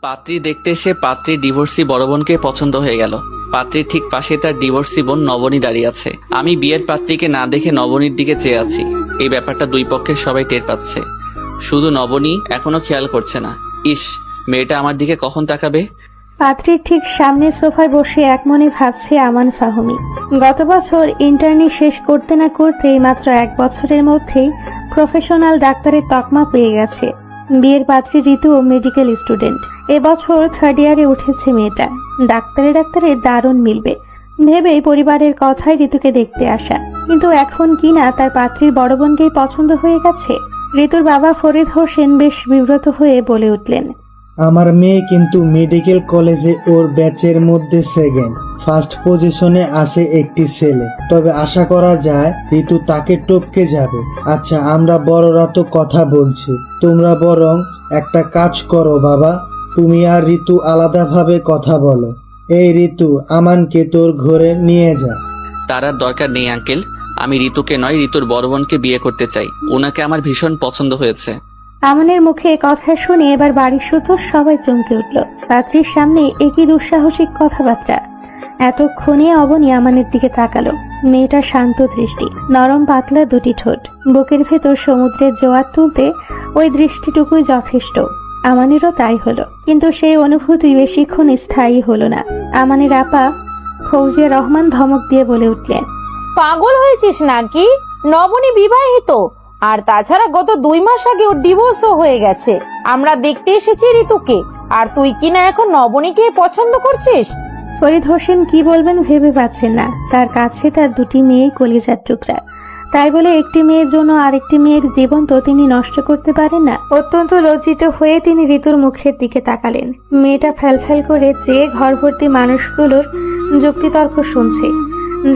পাত্রী দেখতে এসে পাত্রীর ডিভোর্সি বড় বোনকে পছন্দ হয়ে গেল। পাত্রীর ঠিক পাশে তার ডিভোর্সি বোন নবনী দাঁড়িয়ে আছে। আমি বিয়ের পাত্রীকে না দেখে নবনীর দিকে চেয়ে আছি। এই ব্যাপারটা দুই পক্ষের সবাই টের পাচ্ছে, শুধু নবনী এখনো খেয়াল করছে না। ইস, মেয়েটা আমার দিকে কখন তাকাবে। পাত্রীর ঠিক সামনে সোফায় বসে একমনে ভাবছে আমান ফাহমি। গত বছর ইন্টার্নি শেষ করতে না করতেই মাত্র 1 বছরের মধ্যেই প্রফেশনাল ডাক্তারের তকমা পেয়ে গেছে। বিয়ের পাত্রী ঋতু মেডিকেল স্টুডেন্ট। এবছর 3rd ইয়ারে উঠেছে মেয়েটা। ডাক্তারে দারুণ মিলবে ভেবেই পরিবারের কথায় ঋতুকে দেখতে আসা, কিন্তু এখন কিনা তার পাত্রীর বড় বোনকেই পছন্দ হয়ে গেছে। ঋতুর বাবা ফরিদ হোসেন বেশ বিব্রত হয়ে বলে উঠলেন, আমার মেয়ে কিন্তু মেডিকেল কলেজে ওর ব্যাচের মধ্যে সেকেন্ড, ফার্স্ট পজিশনে আসে একটি ছেলে, তবে আশা করা যায় ঋতু তাকে টপকে যাবে। আচ্ছা, আমরা বড়রা তো কথা বলছি, তোমরা বরং একটা কাজ করো বাবা, তুমি আর ঋতু আলাদাভাবে কথা বলো। এই ঋতু, আমানকে তোর ঘরে নিয়ে যা। তার আর দরকার নেই আঙ্কেল, আমি ঋতুকে নয় ঋতুর বড় বোনকে বিয়ে করতে চাই। ওনাকে আমার ভীষণ পছন্দ হয়েছে। আমানের মুখে কথা শুনে এবার বাড়ির শুধু সবাই চমকে উঠল। পাত্রীর সামনে একই দুঃসাহসিক কথাবার্তা। এতক্ষণে অবনী আমানের দিকে তাকালো। মেয়েটার শান্ত দৃষ্টি, নরম পাতলা দুটি ঠোঁট, বুকের ভেতর সমুদ্রের জোয়ার তুলতে ওই দৃষ্টিটুকুই যথেষ্ট। আমানেরও তাই হলো, কিন্তু সেই অনুভূতি বেশিক্ষণ স্থায়ী হলো না। আমানের আপা ফৌজিয়া রহমান ধমক দিয়ে বলে উঠলেন, পাগল হয়েছিস নাকি? নবনী বিবাহিত, আর তাছাড়া গত 2 মাস আগে ওর ডিভোর্সও হয়ে গেছে। আমরা দেখতে এসেছি ঋতুকে, আর তুই কিনা এখন নবনীকে পছন্দ করছিস? ফরিদ হোসেন কি বলবেন ভেবে পাচ্ছেন না। তার কাছে তার 2টি মেয়ে কলিজার টুকরা, তাই বলে একটি মেয়ের জন্য আরেকটি মেয়ের জীবন তো তিনি নষ্ট করতে পারেন না। অত্যন্ত লজ্জিত হয়ে তিনি ঋতুর মুখের দিকে তাকালেন। মেয়েটা ফ্যালফ্যাল করে চেয়ে ঘর ভর্তি মানুষগুলোর যুক্তিতর্ক শুনছে,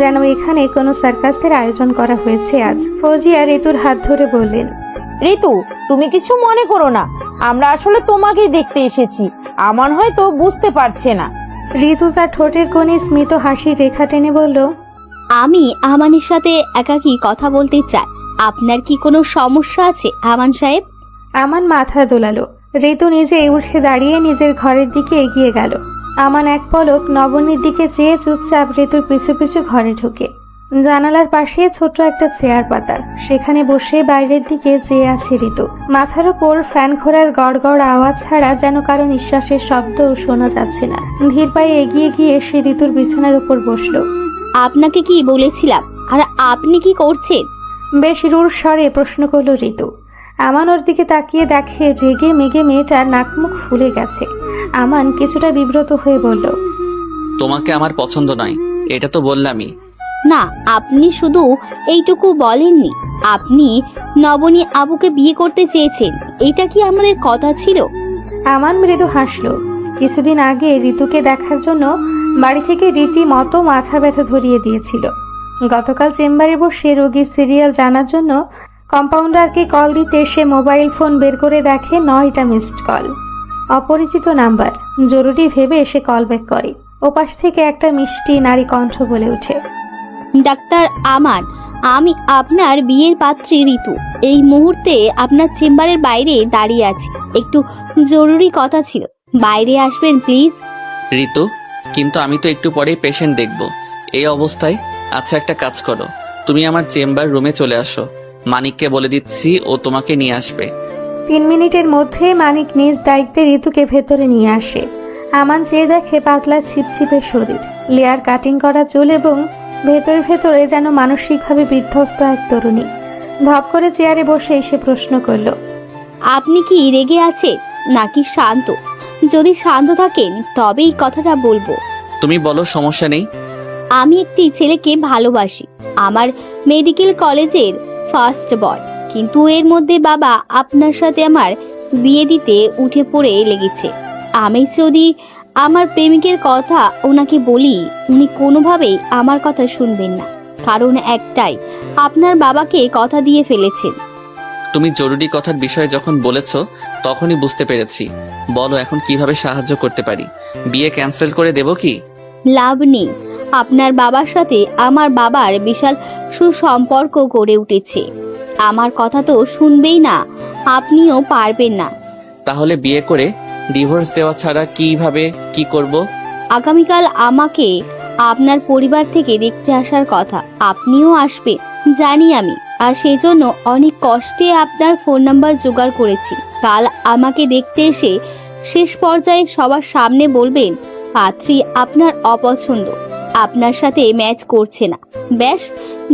যেন এখানে কোনো সার্কাসের আয়োজন করা হয়েছে আজ। ফৌজিয়া ঋতুর হাত ধরে বললেন, ঋতু, তুমি কিছু মনে করো না, আমরা আসলে তোমাকেই দেখতে এসেছি। আমান হয়তো বুঝতে পারছে না। ঋতু তার ঠোঁটের কোণে স্মিত হাসির রেখা টেনে বলল, আমি আমানের সাথে একাকী কথা বলতে চাই। আপনার কি কোনো সমস্যা আছে আমান সাহেব? আমান মাথা দোলালো। ঋতু নিজে উঠে দাঁড়িয়ে নিজের ঘরের দিকে এগিয়ে গেল। আমান এক পলক নবনীর দিকে চেয়ে চুপচাপ ঋতুর পিছু পিছু ঘরে ঢুকে। জানালার পাশে ছোট্ট একটা চেয়ার পাতা, সেখানে বসে বাইরের দিকে চেয়ে আছে ঋতু। মাথার উপর ফ্যান ঘোরার গড়গড় আওয়াজ ছাড়া যেন কারো নিঃশ্বাসের শব্দও শোনা যাচ্ছে না। ধীর পায়ে এগিয়ে গিয়ে সে ঋতুর বিছানার উপর বসলো। আপনাকে কি বলেছিলাম, আর আপনি কি করছেন? বেশ রূঢ় স্বরে প্রশ্ন করলো ঋতু। আমান ওর দিকে তাকিয়ে দেখে জেগে মেগে মেয়েটার নাকমুখ ফুলে গেছে। আমান কিছুটা বিব্রত হয়ে বলল, তোমাকে আমার পছন্দ নয়, এটা তো বললামই। না, আপনি শুধু এইটুকু বলেননি, আপনি নবনী আবুকে বিয়ে করতে চেয়েছেন। এটা কি আমাদের কথা ছিল? আমান মৃদু হাসলো। কিছুদিন আগে ঋতুকে দেখার জন্য বাড়ি থেকে রীতিমতো মাথা ব্যথা ধরিয়ে দিয়েছিল। গতকাল চেম্বারে বসে রোগীর সিরিয়াল জানার জন্য কম্পাউন্ডারকে কল দিতে সে মোবাইল ফোন বের করে দেখে 9টা মিসড কল। অপরিচিত নাম্বার। জরুরি ভেবে সে কল ব্যাক করে। ওপাশ থেকে একটা মিষ্টি নারী কণ্ঠ বলে ওঠে, ডাক্তার আমান, আমি আপনার বিয়ের পাত্রী ঋতু। এই মুহূর্তে আপনার চেম্বারের বাইরে দাঁড়িয়ে আছি, একটু জরুরি কথা ছিল, বাইরে আসবেন প্লিজ। ঋতু, কিন্তু আমি তো একটু পরেই পেশেন্ট দেখব এই অবস্থায়। আচ্ছা, একটা কাজ করো, তুমি আমার চেম্বার রুমে চলে আসো। মানিককে বলে দিচ্ছি, ও তোমাকে নিয়ে আসবে। 3 মিনিটের মধ্যে মানিক নিজ দায়িত্বে ঋতুকে ভেতরে নিয়ে আসে। আমান চেয়ে দেখে পাতলা ছিপছিপে শরীর, লেয়ার কাটিং করা চুল এবং ভেতরে ভেতরে যেন মানসিকভাবে বিধ্বস্ত এক তরুণী। ধপ করে চেয়ারে বসে এসে প্রশ্ন করল, আপনি কি রেগে আছেন নাকি শান্ত? যদি শান্ত থাকেন তবে এই কথাটা বলবো। তুমি বলো, সমস্যা নেই। আমি একটি ছেলেকে ভালোবাসি, আমার মেডিকেল কলেজের ফার্স্ট বয়, কিন্তু এর মধ্যে বাবা আপনার সাথে আমার বিয়ে দিতে উঠে পড়ে লেগেছে। আমি যদি আমার প্রেমিকের কথা ওনাকে বলি, উনি কোনোভাবেই আমার কথা শুনবেন না। কারণ একটাই, আপনার বাবাকে কথা দিয়ে ফেলেছেন। তুমি জরুরি কথার বিষয়ে যখন বলেছ তখনই বুঝতে পেরেছি। বলো এখন কিভাবে সাহায্য করতে পারি? বিয়ে ক্যান্সেল করে দেব কি? লাভ নেই, আপনার বাবার সাথে আমার বাবার বিশাল সুসম্পর্ক গড়ে উঠেছে। আমার কথা তো শুনবেই না, আপনিও পারবেন না। তাহলে বিয়ে করে ডিভোর্স দেওয়া ছাড়া কিভাবে কি করব? আগামীকাল আমাকে আপনার পরিবার থেকে দেখতে আসার কথা। আপনিও আসবে জানি আমি, আর সেই জন্য অনেক কষ্টে আপনার ফোন নাম্বার জোগাড় করেছি। কাল আমাকে দেখতে এসে শেষ পর্যায়ে সবার সামনে বলবেন পাত্রী আপনার অপছন্দ, আপনার সাথে ম্যাচ করছে না। ব্যাস,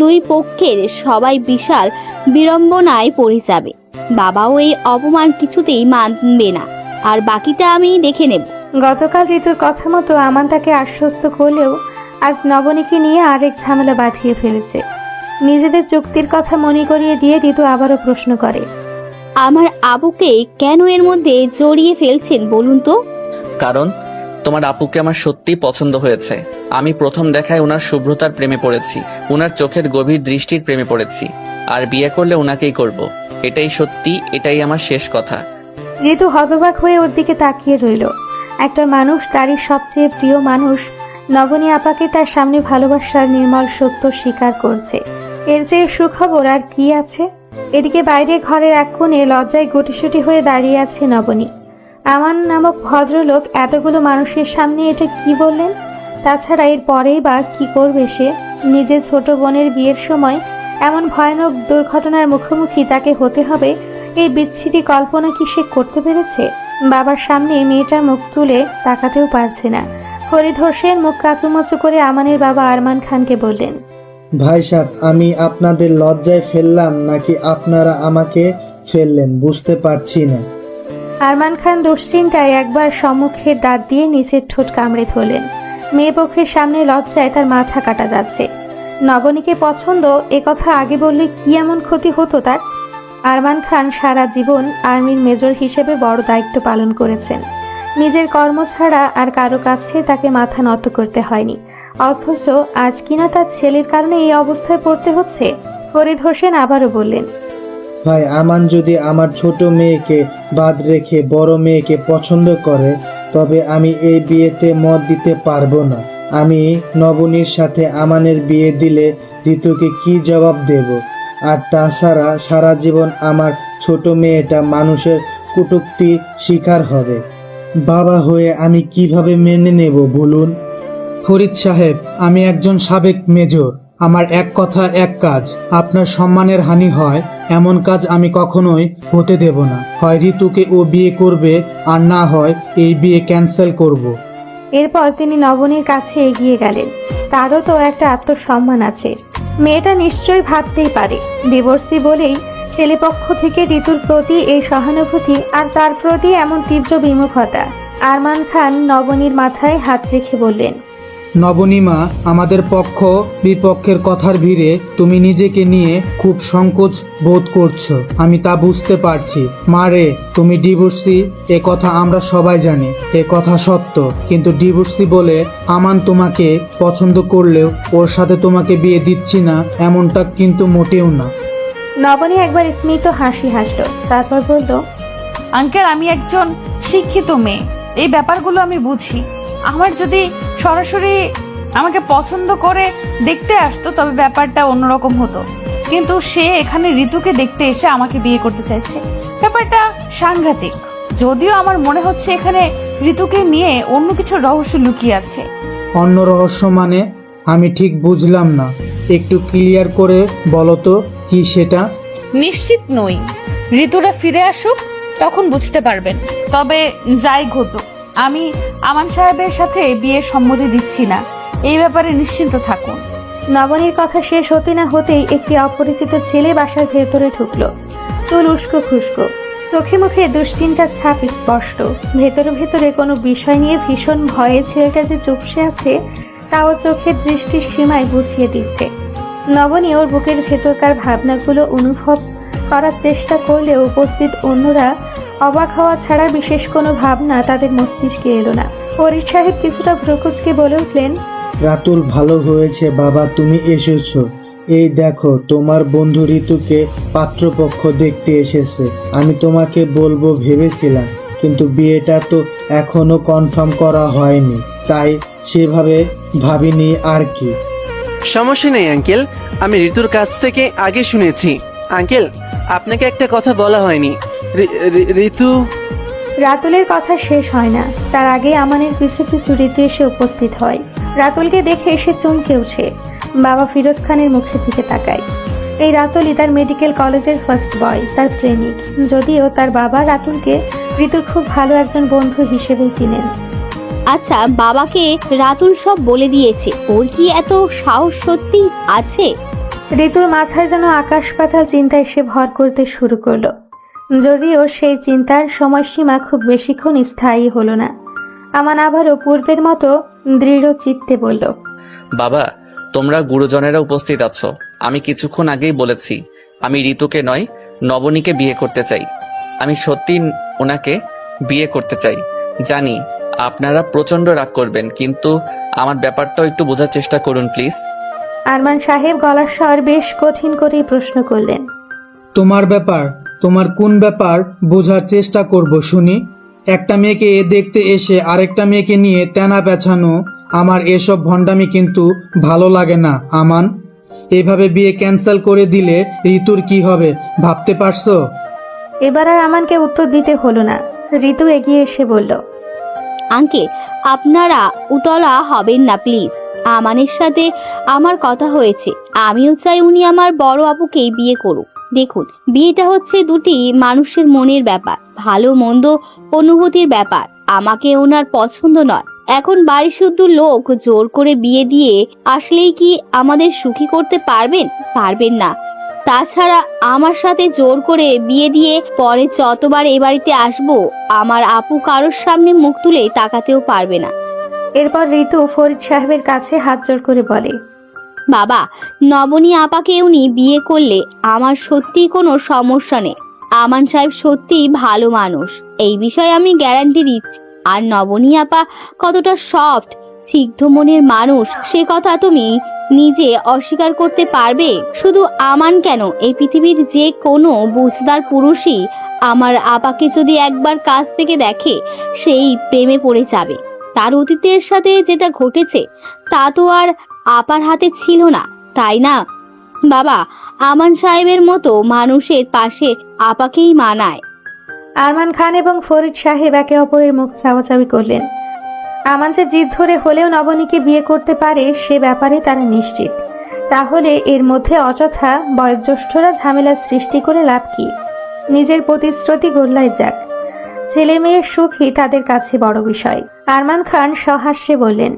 দুই পক্ষের সবাই বিশাল বিড়ম্বনায় পড়ে যাবে। বাবাও এই অপমান কিছুতেই মানবে না, আর বাকিটা আমি দেখে নেব। গতকাল ঋতুর কথা মতো আমান তাকে আশ্বস্ত করলেও আজ নবনীকে নিয়ে আরেক ঝামেলা বাঁধিয়ে ফেলেছে। নিজেদের চুক্তির কথা মনে করিয়ে দিয়ে ঋতু আবারও প্রশ্ন করে, আমার আবুকে কেন এর মধ্যে জড়িয়ে ফেলছেন বলুন তো? কারণ তোমার আপুকে আমার সত্যিই পছন্দ হয়েছে। আমি প্রথম দেখায় ওনার শুভ্রতার প্রেমে পড়েছি, ওনার চোখের গভীর দৃষ্টির প্রেমে পড়েছি, আর বিয়ে করলে ওনাকেই করব। এটাই সত্যি, এটাই আমার শেষ কথা। ঋতু হতবাক হয়ে ওর দিকে তাকিয়ে রইল। একটা মানুষ, তারই সবচেয়ে প্রিয় মানুষ নবনী আপাকে তার সামনে ভালোবাসার নির্মল সত্য স্বীকার করছে। এর চেয়ে সুখবর আর কি আছে? এদিকে বাইরে ঘরের এক কোণে লজ্জায় গুটিসুটি হয়ে দাঁড়িয়ে আছে নবনী। আমান নামক ভদ্রলোক এতগুলো মানুষের সামনে এটা কি বললেন? তাছাড়া এর পরেই বা কি করবে সে? নিজের ছোট বোনের বিয়ের সময় এমন ভয়ানক দুর্ঘটনার মুখোমুখি তাকে হতে হবে, এই বিচ্ছিরি কল্পনা কি সে করতে পেরেছে? বাবার সামনে মেয়েটা মুখ তুলে তাকাতেও পারছে না। ফরিদ হোসেন মুখ কাচুমাচু করে আমানের বাবা আরমান খানকে বললেন, ভাই সাহেব, আমি আপনাদের লজ্জায় ফেললাম নাকি আপনারা আমাকে ফেললেন বুঝতে পারছি না। আরমান খান দুশ্চিন্তায় একবার সম্মুখের দাঁত দিয়ে নিচের ঠোঁট কামড়ে ধরলেন। মেয়ে পক্ষের সামনে লজ্জায় তার মাথা কাটা যাচ্ছে। নবনীকে পছন্দ, একথা আগে বললে কি এমন ক্ষতি হতো তার? আরমান খান সারা জীবন আর্মির মেজর হিসেবে বড় দায়িত্ব পালন করেছেন। নিজের কর্ম ছাড়া আর কারো কাছে তাকে মাথা নত করতে হয়নি, অথচ আজ কিনা তার ছেলের কারণে এই অবস্থায় পড়তে হচ্ছে। ফরিদ হোসেন আবারও বললেন, ভাই, আমান যদি আমার ছোট মেয়েকে বাদ রেখে বড় মেয়েকে পছন্দ করে তবে আমি এই বিয়েতে মত দিতে পারবো না। আমি নবনীর সাথে আমানের বিয়ে দিলে ঋতুকে কি জবাব দেব? আর তাছাড়া সারা জীবন আমার ছোট মেয়েটা মানুষের কটূক্তি শিকার হবে। বাবা হয়ে আমি কিভাবে মেনে নেব বলুন? ফরিদ সাহেব, আমি একজন সাবেক মেজর। আমার এক কথা এক কাজ। আপনার সম্মানের হানি হয় এমন কাজ আমি কখনোই হতে দেব না। হয় ঋতুকে ও বিয়ে করবে, আর না হয় এই বিয়ে ক্যান্সেল করব। এরপর তিনি নবনীর কাছে এগিয়ে গেলেন। তারও তো একটা আত্মসম্মান আছে। মেয়েটা নিশ্চয়ই ভাবতেই পারে ডিভোর্সি বলেই ছেলেপক্ষ থেকে ঋতুর প্রতি এই সহানুভূতি আর তার প্রতি এমন তীব্র বিমুখতা। আরমান খান নবনীর মাথায় হাত রেখে বললেন, নবনীমা, আমাদের পক্ষ বিপক্ষের কথার ভিড়ে তুমি নিজেকে নিয়ে খুব সংকোচ বোধ করছো, আমি তা বুঝতে পারছি। মারে, তুমি ডিভোর্সি এ কথা আমরা সবাই জানি, এ কথা সত্য। কিন্তু ডিভোর্সি বলে আমান তোমাকে পছন্দ করলেও ওর সাথে তোমাকে বিয়ে দিচ্ছি না এমনটা কিন্তু মোটেও না। নবনী একবার স্মিত হাসি হাসল, তারপর বলল, আঙ্কেল, আমি একজন শিক্ষিত মেয়ে, এই ব্যাপারগুলো আমি বুঝি। আমার যদি সরাসরি আমাকে পছন্দ করে দেখতে আসতো তবে ব্যাপারটা অন্যরকম হতো, কিন্তু সে এখানে ঋতুকে দেখতে এসে আমাকে বিয়ে করতে চাইছে। ব্যাপারটা সাংঘাতিক। যদিও আমার মনে হচ্ছে এখানে ঋতুকে নিয়ে অন্য কিছু রহস্য লুকিয়ে আছে। অন্য রহস্য মানে? আমি ঠিক বুঝলাম না, একটু ক্লিয়ার করে বলো তো কি সেটা? নিশ্চিত নই, ঋতুরা ফিরে আসুক তখন বুঝতে পারবেন। তবে যাই ঘটুক, আমি আমান সাহেবের সাথে বিয়ের সম্মতি দিচ্ছি না, এই ব্যাপারে নিশ্চিন্ত থাকুন। নবনীর কথা শেষ হতে না হতেই একটি অপরিচিত ছেলে বাসার ভেতরে ঢুকলো। চুল উস্কো খুস্কো, চোখে মুখে দুশ্চিন্তার ছাপ স্পষ্ট। ভেতরে ভেতরে কোনো বিষয় নিয়ে ভীষণ ভয়ে ছেলেটা যে চুপসে আছে তাও চোখের দৃষ্টির সীমায় বুঝিয়ে দিচ্ছে। নবনী ওর বুকের ভেতরকার ভাবনাগুলো অনুভব করার চেষ্টা করলেও উপস্থিত অন্যরা অবাক হওয়া ছাড়া বিশেষ কোনো ভাবনা তাদের মস্তিষ্কে এলো না। ফরিদ সাহেব কিছুটা ভ্রুকুচকে বলে উঠলেন, রাতুল, ভালো হয়েছে বাবা তুমি এসেছো। এই দেখো, তোমার বন্ধু ঋতুকে পাত্রপক্ষ দেখতে এসেছে। আমি তোমাকে বলবো ভেবেছিলাম, কিন্তু বিয়েটা তো এখনো কনফার্ম করা হয়নি, তাই সেভাবে ভাবিনি আর কি। সমস্যা নেই আঙ্কেল, আমি ঋতুর কাছ থেকে আগে শুনেছি। আঙ্কেল, আপনাকে একটা কথা বলা হয়নি। ঋতু রাতুলের কথা শেষ হয় না, তার আগে আমানের পিছু পিছু ঋতু এসে উপস্থিত হয়। রাতুলকে দেখে এসে চমকে ওঠে। বাবা ফিরোজ খানের মুখের দিকে তাকায়। এই রাতুলই তার মেডিকেল কলেজের ফার্স্ট বয়, তার প্রেমিক। যদিও তার বাবা রাতুলকে ঋতুর খুব ভালো একজন বন্ধু হিসেবেই চিনেন। আচ্ছা, বাবাকে রাতুল সব বলে দিয়েছে? ওর কি এত সাহস সত্যি আছে? ঋতুর মাথায় যেন আকাশ পাতাল চিন্তা এসে ভর করতে শুরু করলো। যদিও সেই চিন্তার সময়সীমা খুব বেশিক্ষণ স্থায়ী হলো না। আমান আবারও পূর্বের মতো দৃঢ় চিত্তে বলল, বাবা, তোমরা গুরুজনেরা উপস্থিত আছো। আমি কিছুক্ষণ আগেই বলেছি আমি ঋতুকে নয় নবনীকে বিয়ে করতে চাই। আমি সত্যি ওনাকে বিয়ে করতে চাই। জানি আপনারা প্রচন্ড রাগ করবেন, কিন্তু আমার ব্যাপারটাও একটু বোঝার চেষ্টা করুন প্লিজ। আরমান সাহেব গলার স্বর বেশ কঠিন করেই প্রশ্ন করলেন, তোমার ব্যাপার? তোমার কোন ব্যাপার বোঝার চেষ্টা করব শুনি? একটা মেয়েকে দেখতে এসে আরেকটা মেয়েকে নিয়ে তেনা পেছানো, আমার এসব ভণ্ডামি কিন্তু ভালো লাগে না আমান। এভাবে বিয়ে ক্যান্সেল করে দিলে ঋতুর কি হবে ভাবতে পারছো? এবার আর আমানকে উত্তর দিতে হলো না। ঋতু এগিয়ে এসে বলল, আঙ্কেল, আপনারা উতলা হবেন না প্লিজ। আমানের সাথে আমার কথা হয়েছে। আমিও চাই উনি আমার বড় আপুকেই বিয়ে করুক। দেখুন, বিয়েটা হচ্ছে দুটি মানুষের মনের ব্যাপার, ভালো মন্দ অনুভূতির ব্যাপার। আমাকে ওনার পছন্দ নয়। এখন বাড়ি শুদ্ধ লোক জোর করে বিয়ে দিয়ে আসলেই কি আমাদের সুখী করতে পারবেন? পারবেন না। তাছাড়া আমার সাথে জোর করে বিয়ে দিয়ে পরে যতবার এ বাড়িতে আসবো, আমার আপু কারোর সামনে মুখ তুলে তাকাতেও পারবে না। এরপর ঋতু ফরিদ সাহেবের কাছে হাত জোড় করে বলে, বাবা, নবনী আপাকে উনি বিয়ে করলে আমার সত্যি কোনো সমস্যা নেই। আমান সাহেব সত্যি ভালো মানুষ, এই বিষয়ে আমি গ্যারান্টি দিচ্ছি। আর নবনী আপা কতটা সফট, সিদ্ধ মনের মানুষ, সে কথা তুমি নিজে অস্বীকার করতে পারবে? শুধু আমান কেন, এই পৃথিবীর যে কোনো বুঝদার পুরুষই আমার আপাকে যদি একবার কাছ থেকে দেখে, সেই প্রেমে পড়ে যাবে। তার অতীতের সাথে যেটা ঘটেছে তা তো আর আপার হাতে ছিল না, তাই না বাবা? আমান সাহেবের মতো মানুষের পাশে আপাকেই মানায়। আরমান খান এবং ফরিদ সাহেব একে অপরের মুখ চাওয়াচাওয়ি করলেন। আমান যে জিদ ধরে হলেও নবনীকে বিয়ে করতে পারে সে ব্যাপারে তারা নিশ্চিত। তাহলে এর মধ্যে অযথা বয়োজ্যেষ্ঠরা ঝামেলা সৃষ্টি করে লাভ কি? নিজের প্রতিশ্রুতি গোল্লায় যাক। ছেলে মেয়ের সুখই তাদের কাছে বড় বিষয়। আরমান খান সহাস্যে বললেন,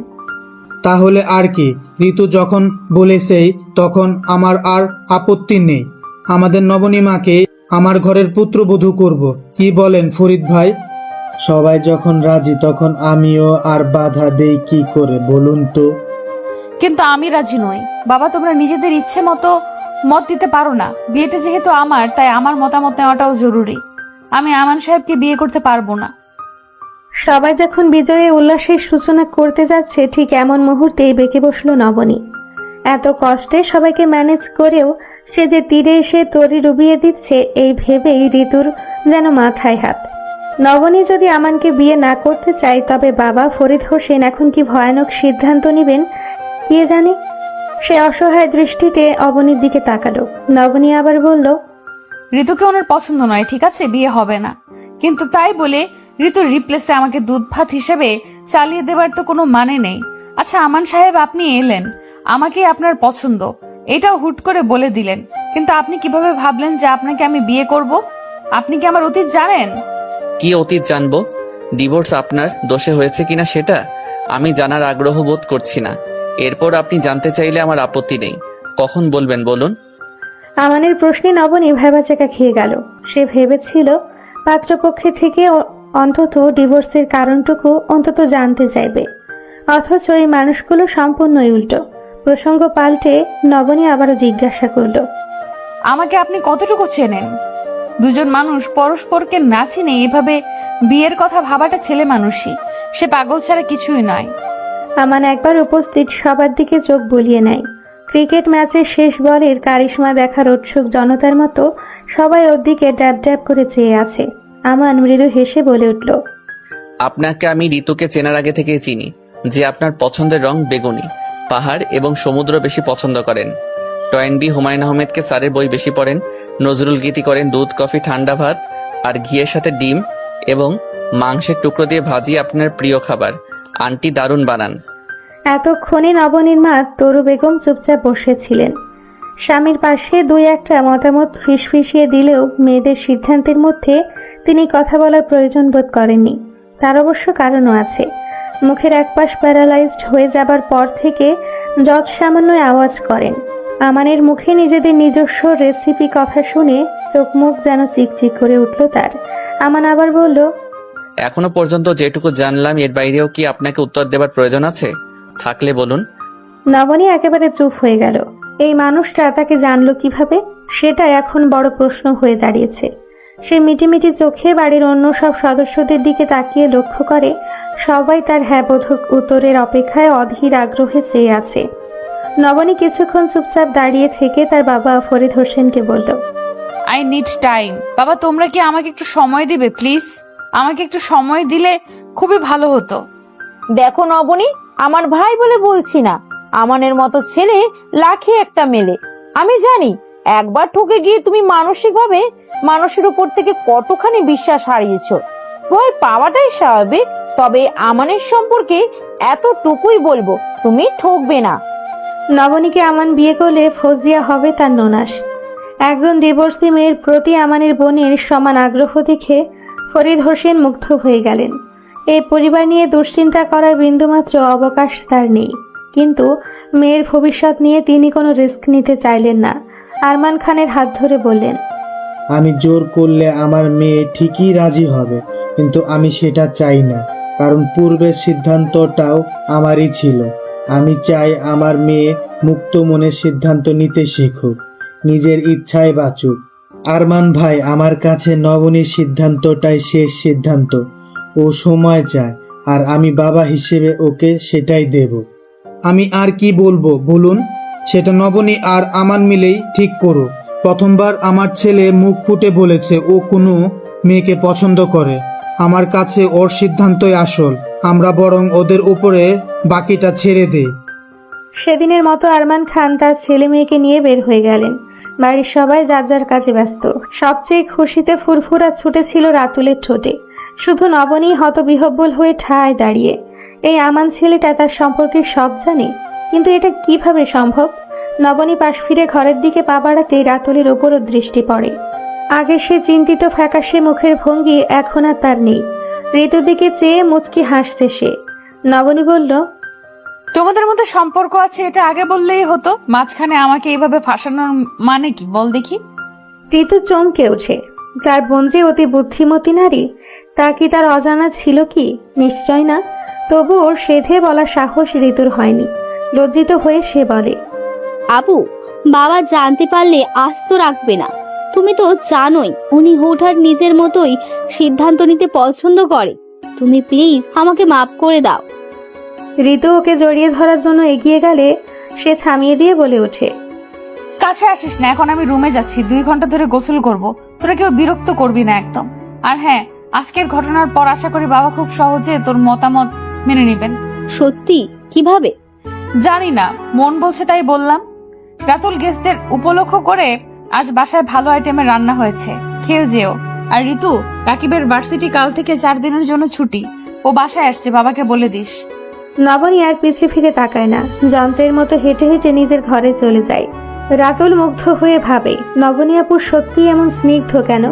তাহলে আর কি? ঋতু যখন বলেছেই তখন আমার আর আপত্তি নেই। আমাদের নবনীমাকে আমার ঘরের পুত্রবধূ করব। কি বলেন ফরিদ ভাই? সবাই যখন রাজি তখন আমিও আর বাধা দেই কি করে বলুন তো? কিন্তু আমি রাজি নই। বাবা, তোমরা নিজেদের ইচ্ছে মতো মত দিতে পারো না। বিয়েটা যেহেতু আমার, তাই আমার মতামত নেওয়াটাও জরুরি। আমি আমান সাহেবকে বিয়ে করতে পারবো না। সবাই যখন বিজয়ে উল্লাসের সূচনা করতে যাচ্ছে, ঠিক এমন মুহূর্তেই বেঁকে বসলো নবনী। এত কষ্টে সবাইকে ম্যানেজ করেও সে যে তীরে এসে তরি ডুবিয়ে দিচ্ছে, এই ভেবেই ঋতুর যেন মাথায় হাত। নবনী যদি আমানকে বিয়ে না করতে চায়, তবে বাবা ফরিদ হোসেন এখন কি ভয়ানক সিদ্ধান্ত নেবেন কে জানে। সে অসহায় দৃষ্টিতে অবনীর দিকে তাকালো। নবনী আবার বলল, ঋতুকে ওনার পছন্দ নয়, ঠিক আছে, বিয়ে হবে না। কিন্তু তাই বলে ঋতুর রিপ্লেসে আমাকে দুধ ভাত হিসেবে চালিয়ে দেবার তো কোনো মানে নেই। আচ্ছা আমান সাহেব, আপনি এলেন, আমাকে আপনার পছন্দ, এটাও হুট করে বলে দিলেন, কিন্তু আপনি কিভাবে ভাবলেন যে আপনাকে আমি বিয়ে করব? আপনি কি আমার অতীত জানেন? কি অতীত জানবো? ডিভোর্স আপনার দোষে হয়েছে কিনা সেটা আমি জানার আগ্রহ বোধ করছি না। এরপর আপনি জানতে চাইলে আমার আপত্তি নেই। কখন বলবেন বলুন? আমানের প্রশ্নে নবনী ভেবাচাকা খেয়ে গেল। সে ভেবেছিল পাত্রপক্ষে থেকে অন্তত ডিভোর্সের কারণটুকু অন্তত জানতে চাইবে, অথচ এই মানুষগুলো সম্পূর্ণই উল্টো। প্রসঙ্গ পাল্টে নবনী আবারও জিজ্ঞাসা করলো, আমাকে আপনি কতটুকু চেনেন? দুজন মানুষ পরস্পরকে না চিনে এভাবে বিয়ের কথা ভাবাটা ছেলে মানুষই, সে পাগল ছাড়া কিছুই নয়। আমান একবার উপস্থিত সবার দিকে চোখ বুলিয়ে নেয়। ক্রিকেট ম্যাচের শেষ বলের কারিশমা দেখার উৎসুক জনতার মতো সবাই ওর দিকে ড্যাব ড্যাব করে চেয়ে আছে। আমান মৃদু হেসে বলে উঠল, আপনাকে আমি ঋতুকে চেনার আগে থেকেই চিনি যে আপনার পছন্দের রং বেগুনি, পাহাড় এবং সমুদ্র বেশি পছন্দ করেন। টয়েনবি হুমায়ুন আহমেদকে স্যারের বই বেশি পড়েন, নজরুল গীতি করেন দুধ কফি ঠান্ডা ভাত আর ঘিয়ের সাথে ডিম এবং মাংসের টুকরো দিয়ে ভাজি আপনার প্রিয় খাবার। আন্টি দারুণ বানান। এতক্ষণে নবনীর মা তরু বেগম চুপচাপ বসেছিলেন। স্বামীর পাশে দুই একটা মতামত ফিসফিসিয়ে দিলেও মেয়েদের সিদ্ধান্তের মধ্যে তিনি কথা বলার প্রয়োজন বোধ করেননি। তার অবশ্য কারণও আছে। মুখের একপাশ প্যারালাইজড হয়ে যাবার পর থেকে যত সামান্য আওয়াজ করেন। আমানের মুখে নিজেদের নিজস্ব রেসিপি কথা শুনে চোখ মুখ যেন চিকচিক করে উঠল তার। আমান আবার বলল, এখনো পর্যন্ত যেটুকু জানলাম এর বাইরেও কি আপনাকে উত্তর দেবার প্রয়োজন আছে? থাকলে বলুন। নবনী একেবারে চুপ হয়ে গেল। এই মানুষটা তাকে জানলো কিভাবে, সেটা এখন বড় প্রশ্ন হয়ে দাঁড়িয়েছে। সে মিটিমিটি চোখে বাড়ির অন্য সব সদস্যদের দিকে তাকিয়ে লক্ষ্য করে সবাই তার হ্যাঁবোধক উত্তরের অপেক্ষায় অধীর আগ্রহে চেয়ে আছে। নবনী কিছুক্ষণ চুপচাপ দাঁড়িয়ে থেকে তার বাবা ফরিদ হোসেনকে বলল, আই নিড টাইম। বাবা, তোমরা কি আমাকে একটু সময় দিবে প্লিজ? আমাকে একটু সময় দিলে খুবই ভালো হতো। দেখো নবনী, আমার ভাই বলে বলছি না, আমানের মতো ছেলে লাখে একটা মেলে। আমি জানি একবার ঠকে গিয়ে তুমি মানসিকভাবে মানুষের উপর থেকে কতখানি বিশ্বাস হারিয়েছো। ভয় পাওয়াটাই স্বাভাবিক, তবে আমানের সম্পর্কে এতটুকুই বলবো, তুমি ঠকবে না। নবনীকে আমান বিয়ে করলে ফজিয়া হবে তার ননাস। একজন ডিভোর্সি মেয়ের প্রতি আমানের বোনের সমান আগ্রহ দেখে ফরিদ হোসেন মুগ্ধ হয়ে গেলেন। এই পরিবার নিয়ে দুশ্চিন্তা করার বিন্দুমাত্র অবকাশ তার নেই, কিন্তু মেয়ের ভবিষ্যৎ নিয়ে তিনি কোনো রিস্ক নিতে চাইলেন না। আরমান খানের হাত ধরে বললেন, আমি জোর করলে আমার মেয়ে ঠিকই রাজি হবে, কিন্তু আমি সেটা চাই না, কারণ পূর্বের সিদ্ধান্তটাও আমারই ছিল। আমি চাই আমার মেয়ে মুক্ত মনে সিদ্ধান্ত নিতে শিখুক, নিজের ইচ্ছায় বাঁচুক। আরমান ভাই, আমার কাছে নবনীর সিদ্ধান্তটাই শেষ সিদ্ধান্ত। ও সময় চায়, আর আমি বাবা হিসেবে ওকে সেটাই দেব। আমি আর কি বলবো বলুন? সেটা নবনী আর আমান মিলেই ঠিক করো। প্রথমবার আমার ছেলে মুখ ফুটে বলেছে ও কোনো মেয়েকে পছন্দ করে। আমার কাছে ওর সিদ্ধান্তই আসল। আমরা বরং ওদের উপরে বাকিটা ছেড়ে দেই। সেদিনের মতো আরমান খান তার ছেলে মেয়েকে নিয়ে বের হয়ে গেলেন। বাড়ির সবাই যার যার কাজে ব্যস্ত। সবচেয়ে খুশিতে ফুরফুরা ছুটেছিল রাতুলের ঠোঁটে। শুধু নবনী হতবিহ্বল হয়ে ঠায় দাঁড়িয়ে। এই আমান ছেলেটা তার সম্পর্কে সব জানে, কিন্তু এটা কিভাবে সম্ভব? নবনী পাশ ফিরে ঘরের দিকে পা বাড়াতে রাতুলের ওপরও দৃষ্টি পড়ে। আগে সে চিন্তিত ফ্যাকাশে মুখের ভঙ্গি এখন আর তার নেই। ঋতুর দিকে চেয়ে মুচকি হাসছে সে। নবনী বলল, তোমাদের মধ্যে সম্পর্ক আছে এটা আগে বললেই হতো। মাঝখানে আমাকে এইভাবে ফাঁসানোর মানে কি বল দেখি? ঋতু চমকে ওঠে। তার বোন যে অতি বুদ্ধিমতী নারী, তা কি তার অজানা ছিল কি? নিশ্চয় না। তবুও সেধে বলার সাহস ঋতুর হয়নি। লজ্জিত হয়ে সে বলে, আবু, বাবা জানতে পারলে আস্ত রাখবে না। তুমি তো জানোই উনি হুটহাট নিজের মতোই সিদ্ধান্ত নিতে পছন্দ করে। তুমি প্লিজ আমাকে মাফ করে দাও। ঋতু ওকে জড়িয়ে ধরার জন্য এগিয়ে গেলে সে থামিয়ে দিয়ে বলে ওঠে, কাছে আসিস না, এখন আমি রুমে যাচ্ছি। 2 ঘন্টা ধরে গোসল করব। তোরা কেউ বিরক্ত করবি না একদম। আর হ্যাঁ, আজকের ঘটনার পর আশা করি বাবা খুব সহজে তোর মতামত মেনে নেবেন। সত্যি? কিভাবে? জানি না, মন বলছে তাই বললাম। রাতুল গেস্টদের উপলক্ষ করে আজ বাসায় ভালো আইটেমের রান্না হয়েছে, খেয়ে যেও। আর ঋতু, রাকিবের ভার্সিটি কাল থেকে 4 দিনের জন্য ছুটি। ও বাসায় আসছে, বাবাকে বলে দিস। নবনী আর পিছে ফিরে তাকায় না, যন্ত্রের মতো হেঁটে হেঁটে নিজের ঘরে চলে যায়। রাতুল মুগ্ধ হয়ে ভাবে, নবনী আপু সত্যি এমন স্নিগ্ধ কেন?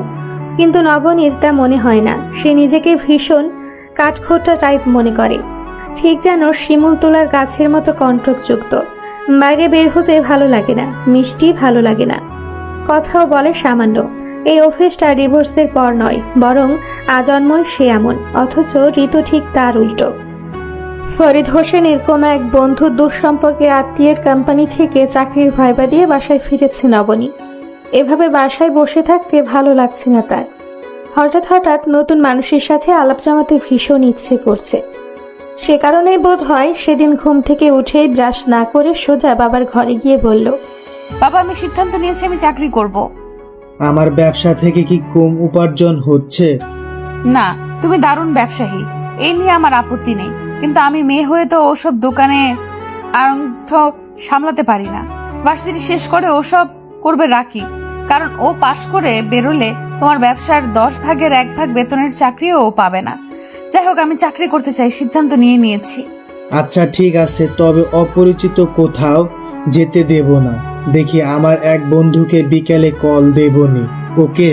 কিন্তু নবনীর তা মনে হয় না। সে নিজেকে ভীষণ কাঠখোট্টা টাইপ মনে করে, ঠিক যেন শিমুল তোলার গাছের মতো কণ্ঠযুক্ত। বাইরে বের হতে ভালো লাগে না, মিষ্টি ভালো লাগে না, কথাও বলে সামান্য। এই অভ্যেসটা ডিভোর্সের পর নয়, বরং আজন্মই সে এমন। অথচ ঋতু ঠিক তার উল্টো। ফরিদ হোসেনের কোনো এক বন্ধুর দুঃসম্পর্কে আত্মীয়ের কোম্পানি থেকে চাকরির ভাইবা দিয়ে বাসায় ফিরেছে নবনী। এভাবে বাসায় বসে থাকতে ভালো লাগছে না তার। হঠাৎ হঠাৎ নতুন মানুষের সাথে আলাপ জমাতে ভীষণ ইচ্ছে করছে। সে কারণেই বোধ হয় সেদিন ঘুম থেকে উঠেই ব্রাশ না করে সোজা বাবার ঘরে গিয়ে বলল, বাবা, আমি সিদ্ধান্ত নিয়েছি আমি চাকরি করব। আমার ব্যবসা থেকে কি কম উপার্জন হচ্ছে? না, তুমি দারুণ ব্যবসায়ী, এই নিয়ে আমার আপত্তি নেই। কিন্তু আমি মেয়ে হয়ে তো ওসব দোকানে আরঙ্গ সামলাতে পারি না। ভার্সিটি শেষ করে ওসব করবে রাকি, কারণ ও পাশ করে বেরোলে তোমার ব্যবসার 10 ভাগের 1 ভাগ বেতনের চাকরিও ও পাবে না। যাই হোক, আমি চাকরি করতে চাই, সিদ্ধান্ত নিয়ে নিয়েছি। আচ্ছা ঠিক আছে, তবে অপরিচিত কোথাও যেতে দেব না। দেখি আমার এক বন্ধুকে বিকেলে কল দেবনি, ওকে?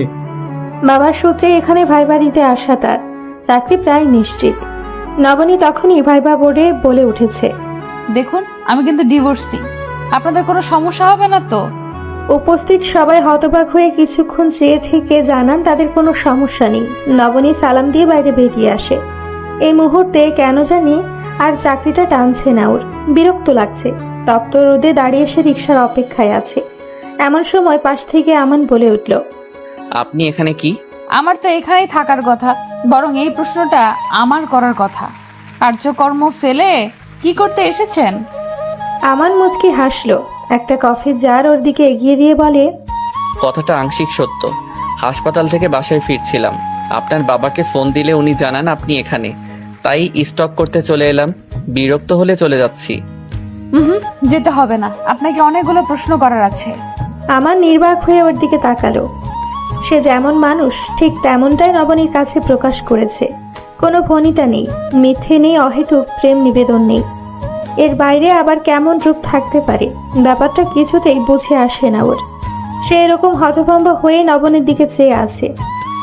বাবার সূত্রে এখানে ভাইবা দিতে আসা তার চাকরি প্রায় নিশ্চিত। নবনী তখনই ভাইবা বোর্ডে বলে উঠেছে, দেখুন, আমি কিন্তু ডিভোর্সি, আপনাদের কোনো সমস্যা হবে না তো? উপস্থিত সবাই হতবাক হয়ে কিছুক্ষণ চেয়ে থেকে জানান তাদের কোনো সমস্যা নেই। নবনী সালাম দিয়ে বাইরে বেরিয়ে আসে। এই মুহূর্তে কেন জানি আর চাকরিটা টানছে না ওর, বিরক্ত লাগছে। তপ্ত রোদে দাঁড়িয়ে সে রিক্সার অপেক্ষায় আছে। এমন সময় পাশ থেকে আমান বলে উঠল, আপনি এখানে কি? আমার তো এখানেই থাকার কথা, বরং এই প্রশ্নটা আমার করার কথা। কার্যকর্ম ফেলে কি করতে এসেছেন? আমান মুচকি হাসলো, একটা কফির জার ওর দিকে এগিয়ে দিয়ে বলে, কথাটা আংশিক সত্য। হাসপাতাল থেকে বাসায় ফিরছিলাম, আপনার বাবাকে ফোন দিলে উনি জানান আপনি এখানে, তাই স্টক করতে চলে এলাম। বিরক্ত হলে চলে যাচ্ছি। হুম, যেতে হবে না, আপনাকে অনেকগুলো প্রশ্ন করার আছে। আমান নির্বাক হয়ে ওর দিকে তাকালো। সে যেমন মানুষ ঠিক তেমনটাই নবনীর কাছে প্রকাশ করেছে। কোনো ভনিতা নেই, মিথ্যে নেই, অহেতুক প্রেম নিবেদন নেই। এর বাইরে আবার কেমন রূপ থাকতে পারে, ব্যাপারটা কিছুতেই বুঝে আসে না ওর। সে এরকম হতভম্ব হয়ে নবনীর দিকে চেয়ে আছে,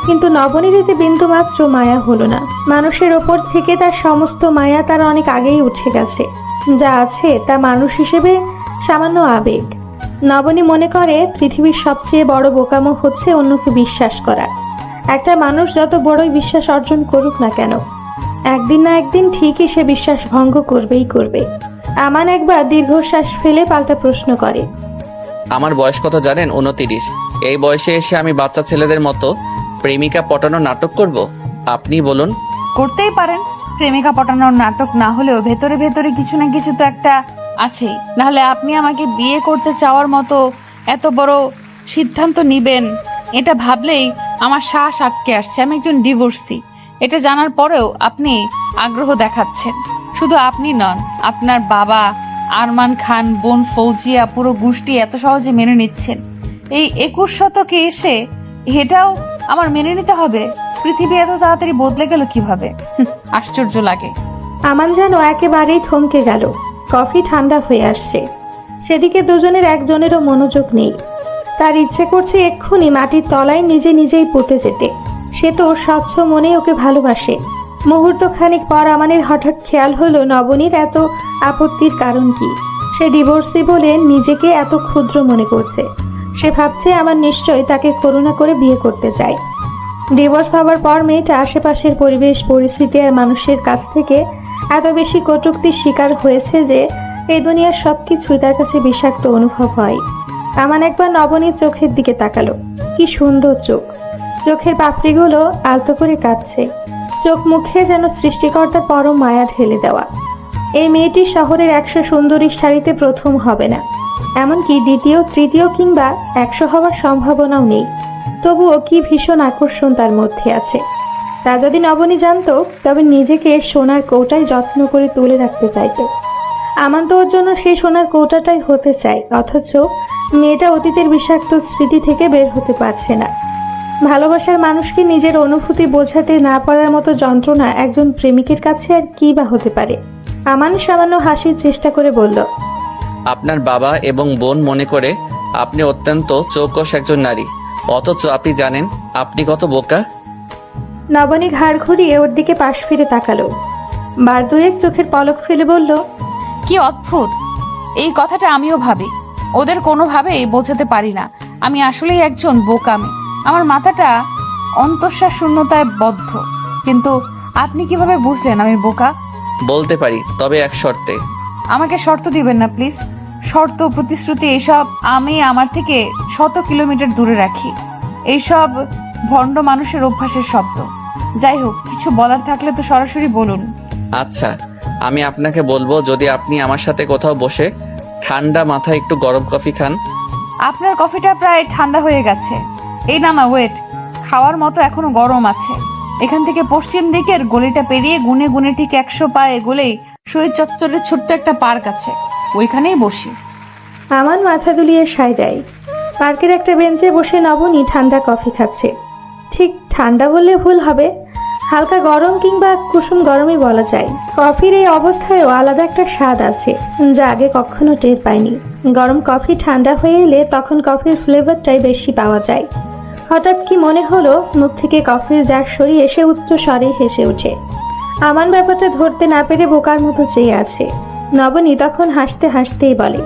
কিন্তু নবনীর এতে বিন্দুমাত্র মায়া হলো না। মানুষের ওপর থেকে তার সমস্ত মায়া তার অনেক আগেই উঠে গেছে। যা আছে তা মানুষ হিসেবে সামান্য আবেগ। নবনী মনে করে পৃথিবীর সবচেয়ে বড় বোকামো হচ্ছে অন্যকে বিশ্বাস করা। একটা মানুষ যত বড়ই বিশ্বাস অর্জন করুক না কেন, একদিন না একদিন ঠিকই সে বিশ্বাস ভঙ্গ করবেই করবে। আমান একবার দীর্ঘশ্বাস ফেলে পাল্টা প্রশ্ন করে, আমার বয়স কত জানেন? 29। এই বয়সে এসে আমি বাচ্চা ছেলেদের মতো প্রেমিকা পটানোর নাটক করব? আপনি বলুন। করতেই পারেন, প্রেমিকা পটানোর নাটক না হলেও ভেতরে ভেতরে কিছু না কিছু তো একটা আছেই। নাহলে আপনি আমাকে বিয়ে করতে চাওয়ার মতো এত বড় সিদ্ধান্ত নিবেন, এটা ভাবলেই আমার শ্বাস আটকে আসছে। আমি একজন ডিভোর্সি, এটা জানার পরেও আপনি আগ্রহ দেখাচ্ছেন। শুধু আপনি নন, আপনার বাবা, আরমান খান, বোন ফৌজিয়া, পুরো গোষ্ঠী এত সহজে মেনে নিচ্ছেন। এই 21 শতকে এসে এটাও আমার মেনে নিতে হবে? পৃথিবী এত তাড়াতাড়ি বদলে গেল কিভাবে? আশ্চর্য লাগে। আমান যেন একেবারেই থমকে গেল। কফি ঠান্ডা হয়ে আসছে, সেদিকে দুজনের একজনেরও মনোযোগ নেই। তার ইচ্ছে করছে এক্ষুনি মাটির তলায় নিজে নিজেই পুঁতে যেতে। সে তো স্বচ্ছ মনে ওকে ভালোবাসে। মুহূর্ত খানিক পর আমানের হঠাৎ খেয়াল হলো নবনীর এত আপত্তির কারণ কি। সে ডিভোর্সি বলে নিজেকে এত ক্ষুদ্র মনে করছে। সে ভাবছে আমার নিশ্চয় তাকে করুণা করে বিয়ে করতে চায়। ডিভোর্স হওয়ার পর মেয়েটা আশেপাশের পরিবেশ, পরিস্থিতি আর মানুষের কাছ থেকে এত বেশি কটূক্তির শিকার হয়েছে যে এই দুনিয়ার সবকিছুই তার কাছে বিষাক্ত অনুভব হয়। আমান একবার নবনীর চোখের দিকে তাকালো। কি সুন্দর চোখ, চোখের পাপড়িগুলো আলতো করে কাঁদছে। চোখ মুখে যেন সৃষ্টিকর্তার পরম মায়া ঢেলে দেওয়া। এই মেয়েটি শহরের 100 সুন্দরীর সারিতে প্রথম হবে না, এমনকি দ্বিতীয়, তৃতীয় কিংবা 100 হওয়ার সম্ভাবনাও নেই। তবুও কি ভীষণ আকর্ষণ তার মধ্যে আছে। তা যদি নবনী জানতো, তবে নিজেকে সোনার কৌটায় যত্ন করে তুলে রাখতে চাইতো। আমান তো ওর জন্য সেই সোনার কৌটাটাই হতে চায়, অথচ মেয়েটা অতীতের বিষাক্ত স্মৃতি থেকে বের হতে পারছে না। ভালোবাসার মানুষকে নিজের অনুভূতি বোঝাতে না পারার মতো যন্ত্রণা একজন প্রেমিকের কাছে আর কি বা হতে পারে। আমান সামান্য হাসির চেষ্টা করে বলল, আপনার বাবা এবং বোন মনে করে আপনি অত্যন্ত চৌকস একজন নারী, অথচ আপনি জানেন আপনি কত বোকা। নবনী ঘাড় ঘুরিয়ে ওর দিকে পাশ ফিরে তাকালো। বার দুয়েক চোখের পলক ফেলে বলল, কি অদ্ভুত, এই কথাটা আমিও ভাবি। ওদের কোনোভাবেই বোঝাতে পারি না আমি আসলেই একজন বোকামি। আমার মাথাটা অন্তঃশ্বাস শূন্যতায় বদ্ধ। কিন্তু আপনি কিভাবে বুঝলেন আমি বোকা? বলতে পারি, তবে এক শর্তে। আমাকে শর্ত দিবেন না প্লিজ। শর্ত, প্রতিশ্রুতি এইসব আমি আমার থেকে 100 কিলোমিটার দূরে রাখি। এইসব ভণ্ড মানুষের অভ্যাসের শব্দ। যাই হোক, কিছু বলার থাকলে তো সরাসরি বলুন। আচ্ছা, আমি আপনাকে বলবো যদি আপনি আমার সাথে কোথাও বসে ঠান্ডা মাথায় একটু গরম কফি খান। আপনার কফিটা প্রায় ঠান্ডা হয়ে গেছে। এই না ওয়েট, খাওয়ার মতো এখনো গরম আছে। এখান থেকে পশ্চিম দিকের গলিটা পেরিয়ে গুনে গুনে ঠিক 100 পা এগোলেই শহীদ চত্বরের ছোট্ট একটা পার্ক আছে, ওইখানেই বসি। আমান মাথা দুলিয়ে সায় দেয়। পার্কের একটা বেঞ্চে বসে নবনী ঠান্ডা কফি খাচ্ছে। ঠিক ঠান্ডা বললে ভুল হবে, হালকা গরম কিংবা কুসুম গরমই বলা যায়। কফির এই অবস্থায়ও আলাদা একটা স্বাদ আছে যা আগে কখনো টের পাইনি। গরম কফি ঠান্ডা হয়ে এলে তখন কফির ফ্লেভারটাই বেশি পাওয়া যায়। হঠাৎ কি মনে হলো, মুখ থেকে কফির জার সরিয়ে এসে উচ্চ স্বরে হেসে ওঠে। আমান ব্যাপারটা ধরতে না পেরে বোকার মতো চেয়ে আছে। নবনী তখন হাসতে হাসতেই বলে,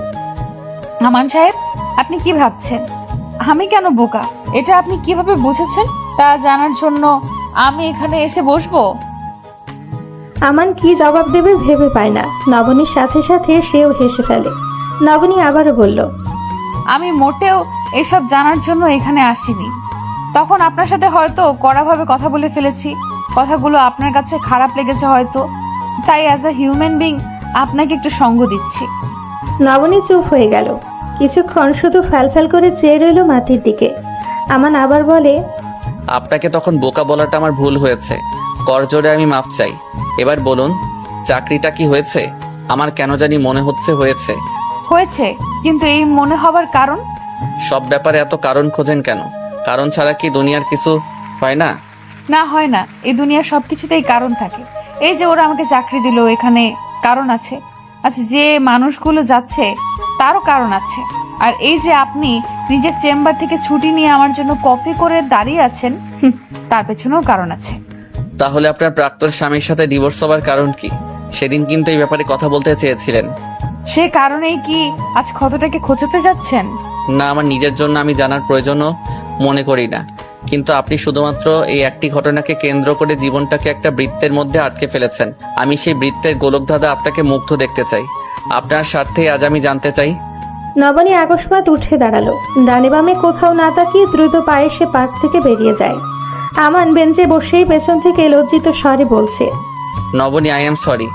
আমান সাহেব, আপনি কি ভাবছেন আমি কেন বোকা? এটা আপনি কিভাবে বুঝেছেন তা জানার জন্য আমি এখানে এসে বসবো? আমান কি জবাব দেবে ভেবে পায় না। নবনীর সাথে সাথে সেও হেসে ফেলে। নবনী আবারও বলল, আমি মোটেও এসব জানার জন্য এখানে আসিনি। তখন আপনার সাথে হয়তো কড়াভাবে কথা বলে ফেলেছি, কথাগুলো আপনার কাছে খারাপ লেগেছে হয়তো, তাই অ্যাজ আ হিউম্যান বিং আপনাকে একটু সঙ্গ দিচ্ছি। নবনী চুপ হয়ে গেল। কিছুক্ষণ শুধু ফ্যালফ্যাল করে চেয়ে রইল মাটির দিকে। আমান আবার বলে, আপনাকে তখন বোকা বলাটা আমার ভুল হয়েছে, করজোড়ে আমি মাপ চাই। এবার বলুন, চাকরিটা কি হয়েছে? আমার কেন জানি মনে হচ্ছে হয়েছে। হয়েছে, কিন্তু এই মনে হবার কারণ? সব ব্যাপারে এত কারণ খোঁজেন কেন? কারণ ছাড়া কি দুনিয়ার কিছু হয় না? না, হয় না। এই দুনিয়ার সবকিছুতেই কারণ থাকে। এই যে ওরা আমাকে চাকরি দিল, এখানে কারণ আছে। আচ্ছা, যে মানুষগুলো যাচ্ছে তারও কারণ আছে। আর এই যে আপনি নিজের চেম্বার থেকে ছুটি নিয়ে আমার জন্য কফি করে দাঁড়িয়ে আছেন, তার পেছনেও কারণ আছে। তাহলে আপনার প্রাক্তন স্বামীর সাথে ডিভোর্স হওয়ার কারণ কি? সেদিন কিন্তু এই ব্যাপারে কথা বলতে চেয়েছিলেন। সে কারণেই কি আজ ক্ষতটাকে খোঁচাতে যাচ্ছেন? না, আমার নিজের জন্য আমি জানার প্রয়োজনও মনে করি না, কিন্তু আপনি শুধুমাত্র এই একটি ঘটনাকে কেন্দ্র করে জীবনটাকে একটা বৃত্তের মধ্যে আটকে ফেলেছেন। আমি সেই বৃত্তের গোলকধাঁধা আপনাকে মুগ্ধ দেখতে চাই। আপনার স্বার্থে আজ আমি জানতে চাই। নবনী আকস্মাৎ উঠে দাঁড়ালো। ডানে বামে কোথাও না তাকিয়ে দ্রুত পায়ে সে পার্ক থেকে বেরিয়ে যায়। আমান বেঞ্চে বসেই পেছন থেকে লজ্জিত স্বরে বলছে, নবনী, আই এম সরি,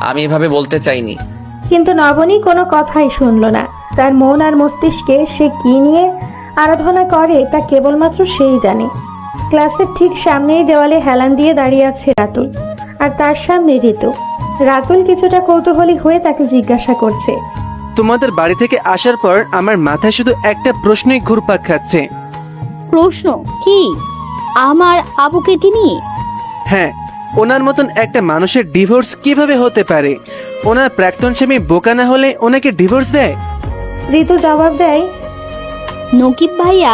আমি এভাবে বলতে চাইনি। কিন্তু নবনী কোনো কথাই শুনল না। তার মন আর মস্তিষ্কে সে কি নিয়ে আরাধনা করে তা কেবলমাত্র সেই জানে। ক্লাসের ঠিক সামনেই দেওয়ালে হেলান দিয়ে দাঁড়িয়ে আছে রাতুল, আর তার সামনে ঋতু। রাতুল কিছুটা কৌতূহলী হয়ে তাকে জিজ্ঞাসা করছে, তোমাদের বাড়ি থেকে আসার পর আমার মাথায় শুধু একটা প্রশ্নই ঘুরপাক খাচ্ছে। প্রশ্ন কি? আমার আবুকে নিয়ে? হ্যাঁ, ওনার মতন একটা মানুষের ডিভোর্স কিভাবে হতে পারে? ওনার প্রাক্তন স্বামী বোকা না হলে ওনাকে ডিভোর্স দেয়? ঋতু জবাব দেয়, নকিব ভাইয়া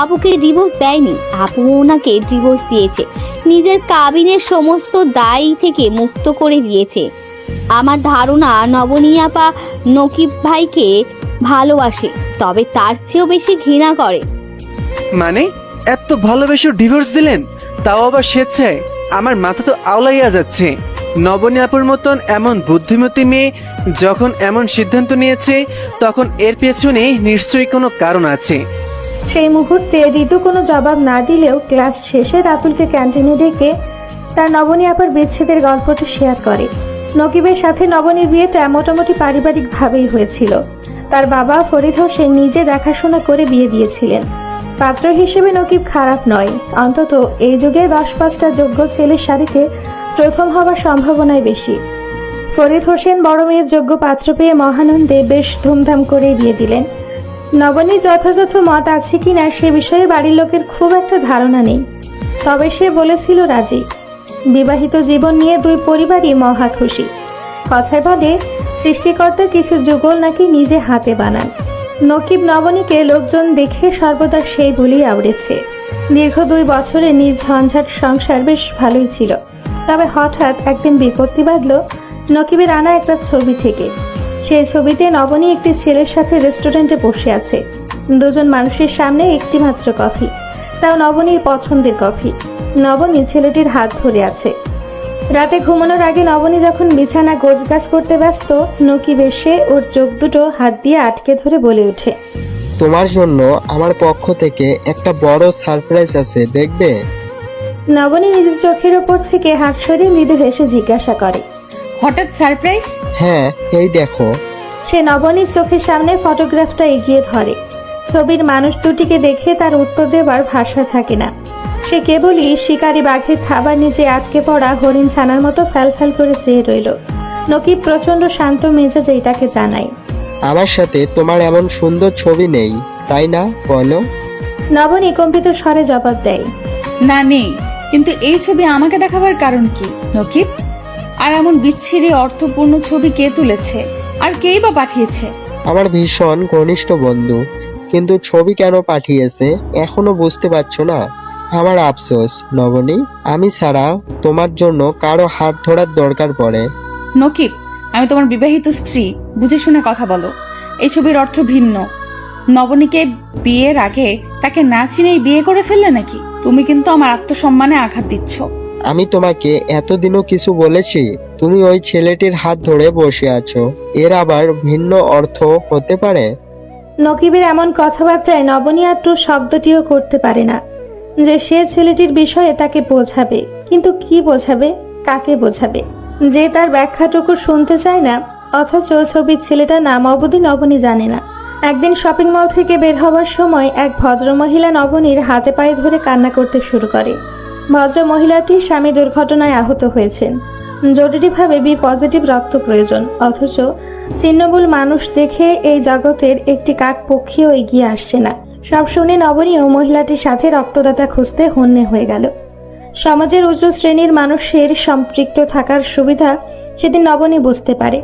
আবুকে ডিভোর্স দেয়নি, আপু ওনাকে ডিভোর্স দিয়েছে, নিজের কাবিনের সমস্ত দায় থেকে মুক্ত করে দিয়েছে। আমার ধারণা নবনী আপা নকিব ভাইকে ভালোবাসে, তবে তার চেয়েও বেশি ঘৃণা করে। মানে এত ভালোবেসে ডিভোর্স দিলেন, তাও আবার স্বেচ্ছায়? আমার মাথা তো আওলাইয়া যাচ্ছে। নবনী আপুর মতন এমন বুদ্ধিমতী মেয়ে যখন এমন সিদ্ধান্ত নিয়েছে, তখন এর পেছনে নিশ্চয়ই কোনো কারণ আছে। সেই মুহূর্তে ঋতু কোনো জবাব না দিলেও ক্লাস শেষে রাতুলকে ক্যান্টিনে ডেকে তার নবনী আপার বিচ্ছেদের গল্পটি শেয়ার করে। নকিবের সাথে নবনীর বিয়েটা মোটামুটি পারিবারিকভাবেই হয়েছিল। তার বাবা ফরিদ হোসেন নিজে দেখাশোনা করে বিয়ে দিয়েছিলেন। পাত্র হিসেবে নকিব খারাপ নয়, অন্তত এই যুগে 10-5টা যোগ্য ছেলের সারিতে প্রথম হওয়ার সম্ভাবনাই বেশি। ফরিদ হোসেন বড় মেয়ের যোগ্য পাত্র পেয়ে মহানন্দে বেশ ধুমধাম করে বিয়ে দিলেন। নবনীর যথাযথ মত আছে কিনা সে বিষয়ে বাড়ির লোকের খুব একটা ধারণা নেই, তবে সে বলেছিল রাজি। বিবাহিত জীবন নিয়ে দুই পরিবারই মহা খুশি। কথায় বলে, সৃষ্টিকর্তা কিছু যুগল নাকি নিজে হাতে বানান। নকিব নবনীকে লোকজন দেখে সর্বদা সেই বলেই আওড়েছে। দীর্ঘ 2 বছরে নিজ ঝঞ্ঝাট সংসার বেশ ভালোই ছিল। তবে হঠাৎ একদিন বিপত্তি বাঁধল নকিবের আনা একটা ছবি থেকে। সেই ছবিতে নবনী একটি ছেলের সাথে রেস্টুরেন্টে বসে আছে। দুজন মানুষের সামনে একটি মাত্র কফি, তাও নবনীর পছন্দের কফি। নবনী ছেলেটির হাত ধরে আছে। রাতে ঘুমানোর আগে নবনী যখন বিছানা গোছগাছ করতে ব্যস্ত, নকিব এসে ওর চোখ দুটো হাত দিয়ে আটকে ধরে বলে ওঠে, তোমার জন্য আমার পক্ষ থেকে একটা বড় সারপ্রাইজ আছে, দেখবে? নবনী নিজের চোখের ওপর থেকে হাত সরিয়ে মৃদু হেসে জিজ্ঞাসা করে, হঠাৎ সারপ্রাইজ? হ্যাঁ, এই দেখো। সে নবনীর চোখের সামনে ফটোগ্রাফটা এগিয়ে ধরে। ছবির মানুষ দুটিকে দেখে তার উত্তর দেবার ভাষা থাকে না। সে কেবলই শিকারী বাঘের খাবার নিচে আটকে পড়া হরিণ ছানার মতো ফ্যালফ্যাল করে চেয়ে রইল। নকিব প্রচন্ড শান্ত মেজাজে এটাকে জানায়, আমার সাথে তোমার এমন সুন্দর ছবি নেই, তাই না? বলো। নবনী কম্পিত স্বরে জবাব দেয়, না, নেই। কিন্তু এই ছবি আমাকে দেখাবার কারণ কি নকিব? আর এমন বিচ্ছিরি অর্থপূর্ণ ছবি কে তুলেছে আর কেই বা পাঠিয়েছে? আমার ভীষণ ঘনিষ্ঠ বন্ধু, কিন্তু ছবি কেন পাঠিয়েছে এখনো বুঝতে পারছো না? আমার আফসোস নবনী, আমি ছাড়া তোমার জন্য কারো হাত ধরার দরকার পড়ে। নকিব, আমি তোমার বিবাহিত স্ত্রী, বুঝে শুনে কথা বলো। এই ছবির অর্থ ভিন্ন। নবনীকে বিয়ের আগে তাকে না চিনেই বিয়ে করে ফেললে নাকি? তুমি কিন্তু আমার আত্মসম্মানে আঘাত দিচ্ছ। আমি তোমাকে এতদিনও কিছু বলেছি? তুমি ওই ছেলেটির হাত ধরে বসে আছো, এর আবার ভিন্ন অর্থ হতে পারে? নকিবের এমন কথাবার্তায় নবনী আত্ম শব্দটিও করতে পারে না যে সে ছেলেটির বিষয়ে তাকে বোঝাবে, কিন্তু কি বোঝাবে, কাকে বোঝাবে, যে তার ব্যাখ্যাটুকু শুনতে চায় না। অথচ ছবির ছেলেটার নাম অবধি নবনী জানে না। একদিন শপিং মল থেকে বের হওয়ার সময় এক ভদ্রমহিলা নবনীর হাতে পায়ে ধরে কান্না করতে শুরু করে। ভদ্রমহিলাটির স্বামী দুর্ঘটনায় আহত হয়েছেন, জরুরিভাবে বি পজিটিভ রক্ত প্রয়োজন। অথচ ছিন্নমূল মানুষ দেখে এই জগতের একটি কাক পক্ষীও এগিয়ে আসছে না। সব শুনে নবনীও মহিলাটির সাথে রক্তদাতা খুঁজতে হন্যে হয়ে গেল। সমাজের উচ্চ শ্রেণীর মানুষের সম্পৃক্ত থাকার সুবিধা সেদিন নবনী বুঝতে পারে।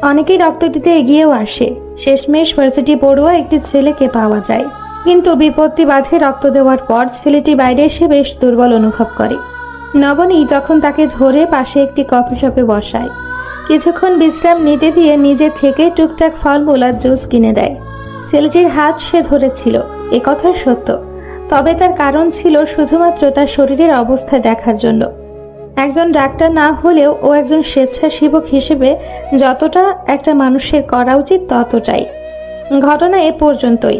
অনেকেই রক্ত দিতে এগিয়েও আসে। শেষমেশ ভার্সিটি পড়ুয়া একটি ছেলেকে পাওয়া যায়, কিন্তু বিপত্তি বাধে রক্ত দেওয়ার পর ছেলেটি বাইরে এসে বেশ দুর্বল অনুভব করে। নবনী তখন তাকে ধরে পাশে একটি কফি শপে বসায়। কিছুক্ষণ বিশ্রাম নিতে দিয়ে নিজে থেকে টুকটাক ফলমূল আর জুস কিনে দেয়। ছেলেটির হাত সে ধরেছিল, এ কথা সত্য, তবে তার কারণ ছিল শুধুমাত্র তার শরীরের অবস্থা দেখার জন্য। একজন ডাক্তার না হলেও ও একজন স্বেচ্ছাসেবক হিসেবে যতটা একটা মানুষের করা উচিত ততটাই। ঘটনা এ পর্যন্তই।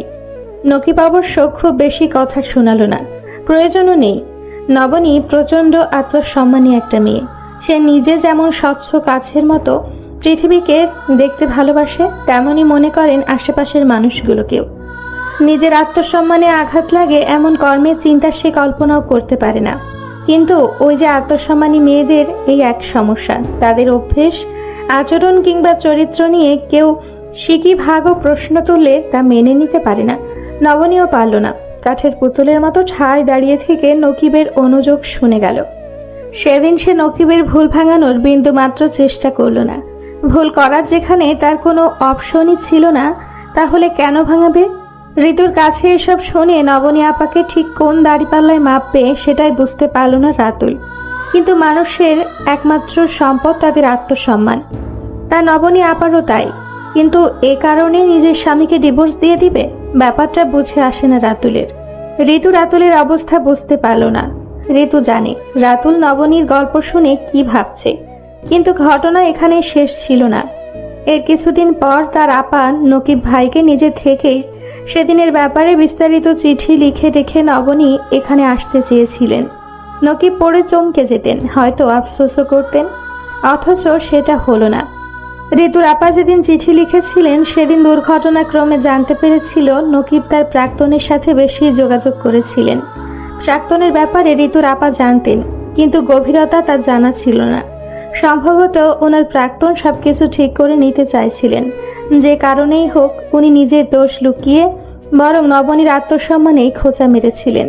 নকিব অবশ্য খুব বেশি কথা শোনালো না, প্রয়োজনও নেই। নবনী প্রচন্ড আত্মসম্মানী একটা মেয়ে। সে নিজে যেমন স্বচ্ছ কাছের মতো পৃথিবীকে দেখতে ভালোবাসে, তেমনই মনে করেন আশেপাশের মানুষগুলোকেও। নিজের আত্মসম্মানে আঘাত লাগে এমন কর্মের চিন্তা সে কল্পনাও করতে পারে না। কিন্তু ওই যে আত্মসম্মানী মেয়েদের এই এক সমস্যা, তাদের অভ্যেস, আচরণ কিংবা চরিত্র নিয়ে কেউ সিকি ভাগ ও প্রশ্ন তুললে তা মেনে নিতে পারে না। নবনীও পারল না। কাঠের পুতুলের মতো ঠায় দাঁড়িয়ে থেকে নকিবের অনুযোগ শুনে গেল। সেদিন সে নকিবের ভুল ভাঙানোর বিন্দু মাত্র চেষ্টা করল না। ভুল করার যেখানে তার কোনো অপশনই ছিল না, তাহলে কেন ভাঙাবে? ঋতুর কাছে এসব শুনে নবনী আপাকে ঠিক কোন দাড়িপাল্লায় মাপবে সেটাই বুঝতে পারল না রাতুল। কিন্তু মানুষের একমাত্র সম্পদ তাদের আত্মসম্মান। তা নবনী আপারও তাই। কিন্তু এ কারণে নিজের স্বামীকে ডিভোর্স দিয়ে দিবে? ব্যাপারটা বুঝে আসে না রাতুলের। ঋতু রাতুলের অবস্থা বুঝতে পারল না। ঋতু জানে রাতুল নবনীর গল্প শুনে কি ভাবছে, কিন্তু ঘটনা এখানে শেষ ছিল না। এর কিছুদিন পর তার আপা নকিব ভাইকে নিজে থেকেই সেদিনের ব্যাপারে বিস্তারিত চিঠি লিখে রেখে নবনী এখানে আসতে চেয়েছিলেন। নকিব পড়ে চমকে যেতেন, হয়তো আফসোসও করতেন, অথচ সেটা হলো না। ঋতুর আপা যেদিন চিঠি লিখেছিলেন সেদিন দুর্ঘটনাক্রমে জানতে পেরেছিল নকিব তার প্রাক্তনের সাথে বেশি যোগাযোগ করেছিলেন। প্রাক্তনের ব্যাপারে ঋতুর আপা জানতেন, কিন্তু গভীরতা তার জানা ছিল না। সম্ভবত ওনার প্রাক্তন সবকিছু ঠিক করে নিতে চাইছিলেন। যে কারণেই হোক উনি নিজের দোষ লুকিয়ে বরং নবনীর আত্মসম্মানেই খোঁচা মেরেছিলেন।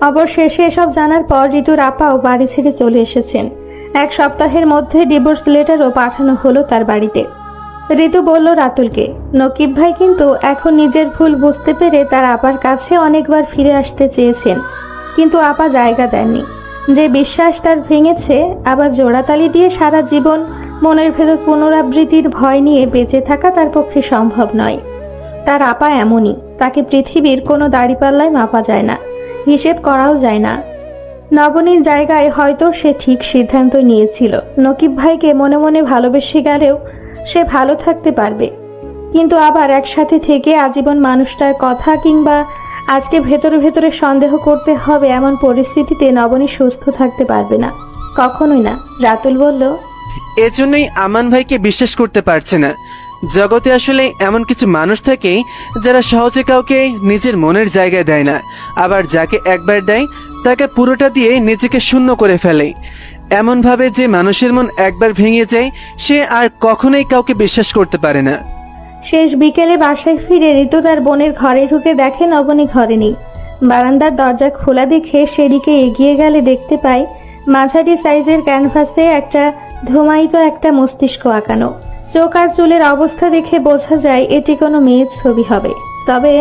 অবশেষে এসব জানার পর ঋতুর আপাও বাড়ি ছেড়ে চলে এসেছেন। এক সপ্তাহের মধ্যে ডিভোর্স লেটারও পাঠানো হলো তার বাড়িতে। ঋতু বলল রাতুলকে, নকিব ভাই কিন্তু এখন নিজের ভুল বুঝতে পেরে তার আপার কাছে অনেকবার ফিরে আসতে চেয়েছেন, কিন্তু আপা জায়গা দেননি। যে বিশ্বাস তার ভেঙেছে, আবার জোড়াতালি দিয়ে সারা জীবন মনের ভেতর পুনরাবৃত্তির ভয় নিয়ে বেঁচে থাকা তার পক্ষে সম্ভব নয়। তার আপা এমনই, তাকে পৃথিবীর কোনো দাড়িপাল্লায় মাপা যায় না, হিসেব করাও যায় না। নবনীর জায়গায় হয়তো সে ঠিক সিদ্ধান্ত নিয়েছিল। নকিব ভাইকে মনে মনে ভালোবেসে গেলেও সে ভালো থাকতে পারবে, কিন্তু আবার একসাথে থেকে আজীবন মানুষটার কথা কিংবা আজকে ভেতরে ভেতরে সন্দেহ করতে হবে এমন পরিস্থিতিতে নবনী সুস্থ থাকতে পারবে না, কখনোই না। রাতুল বলল, এজন্যই আমান ভাইকে বিশ্বাস করতে পারছে না। জগতে আসলে এমন কিছু মানুষ থাকে যারা সহজে কাউকে নিজের মনের জায়গায় দেয় না, আবার যাকে একবার দেয় তাকে পুরোটা দিয়ে নিজেকে শূন্য করে ফেলে। এমন ভাবে যে মানুষের মন একবার ভেঙে যায় সে আর কখনোই কাউকে বিশ্বাস করতে পারে না। শেষ বিকেলে বাসায় ফিরে ঋতু তার বোনের ঘরে ঢুকে দেখে নবনী ঘরে নেই। বারান্দার দরজা খোলা দেখে সেদিকে এগিয়ে গেলে দেখতে পাই মাঝারি সাইজের ক্যানভাসে একটা মস্তিষ্ক আঁকানো। চোখ আর চুলের অবস্থা দেখে বোঝা যায় এটি কোনো মেয়ের ছবি হবে। তবে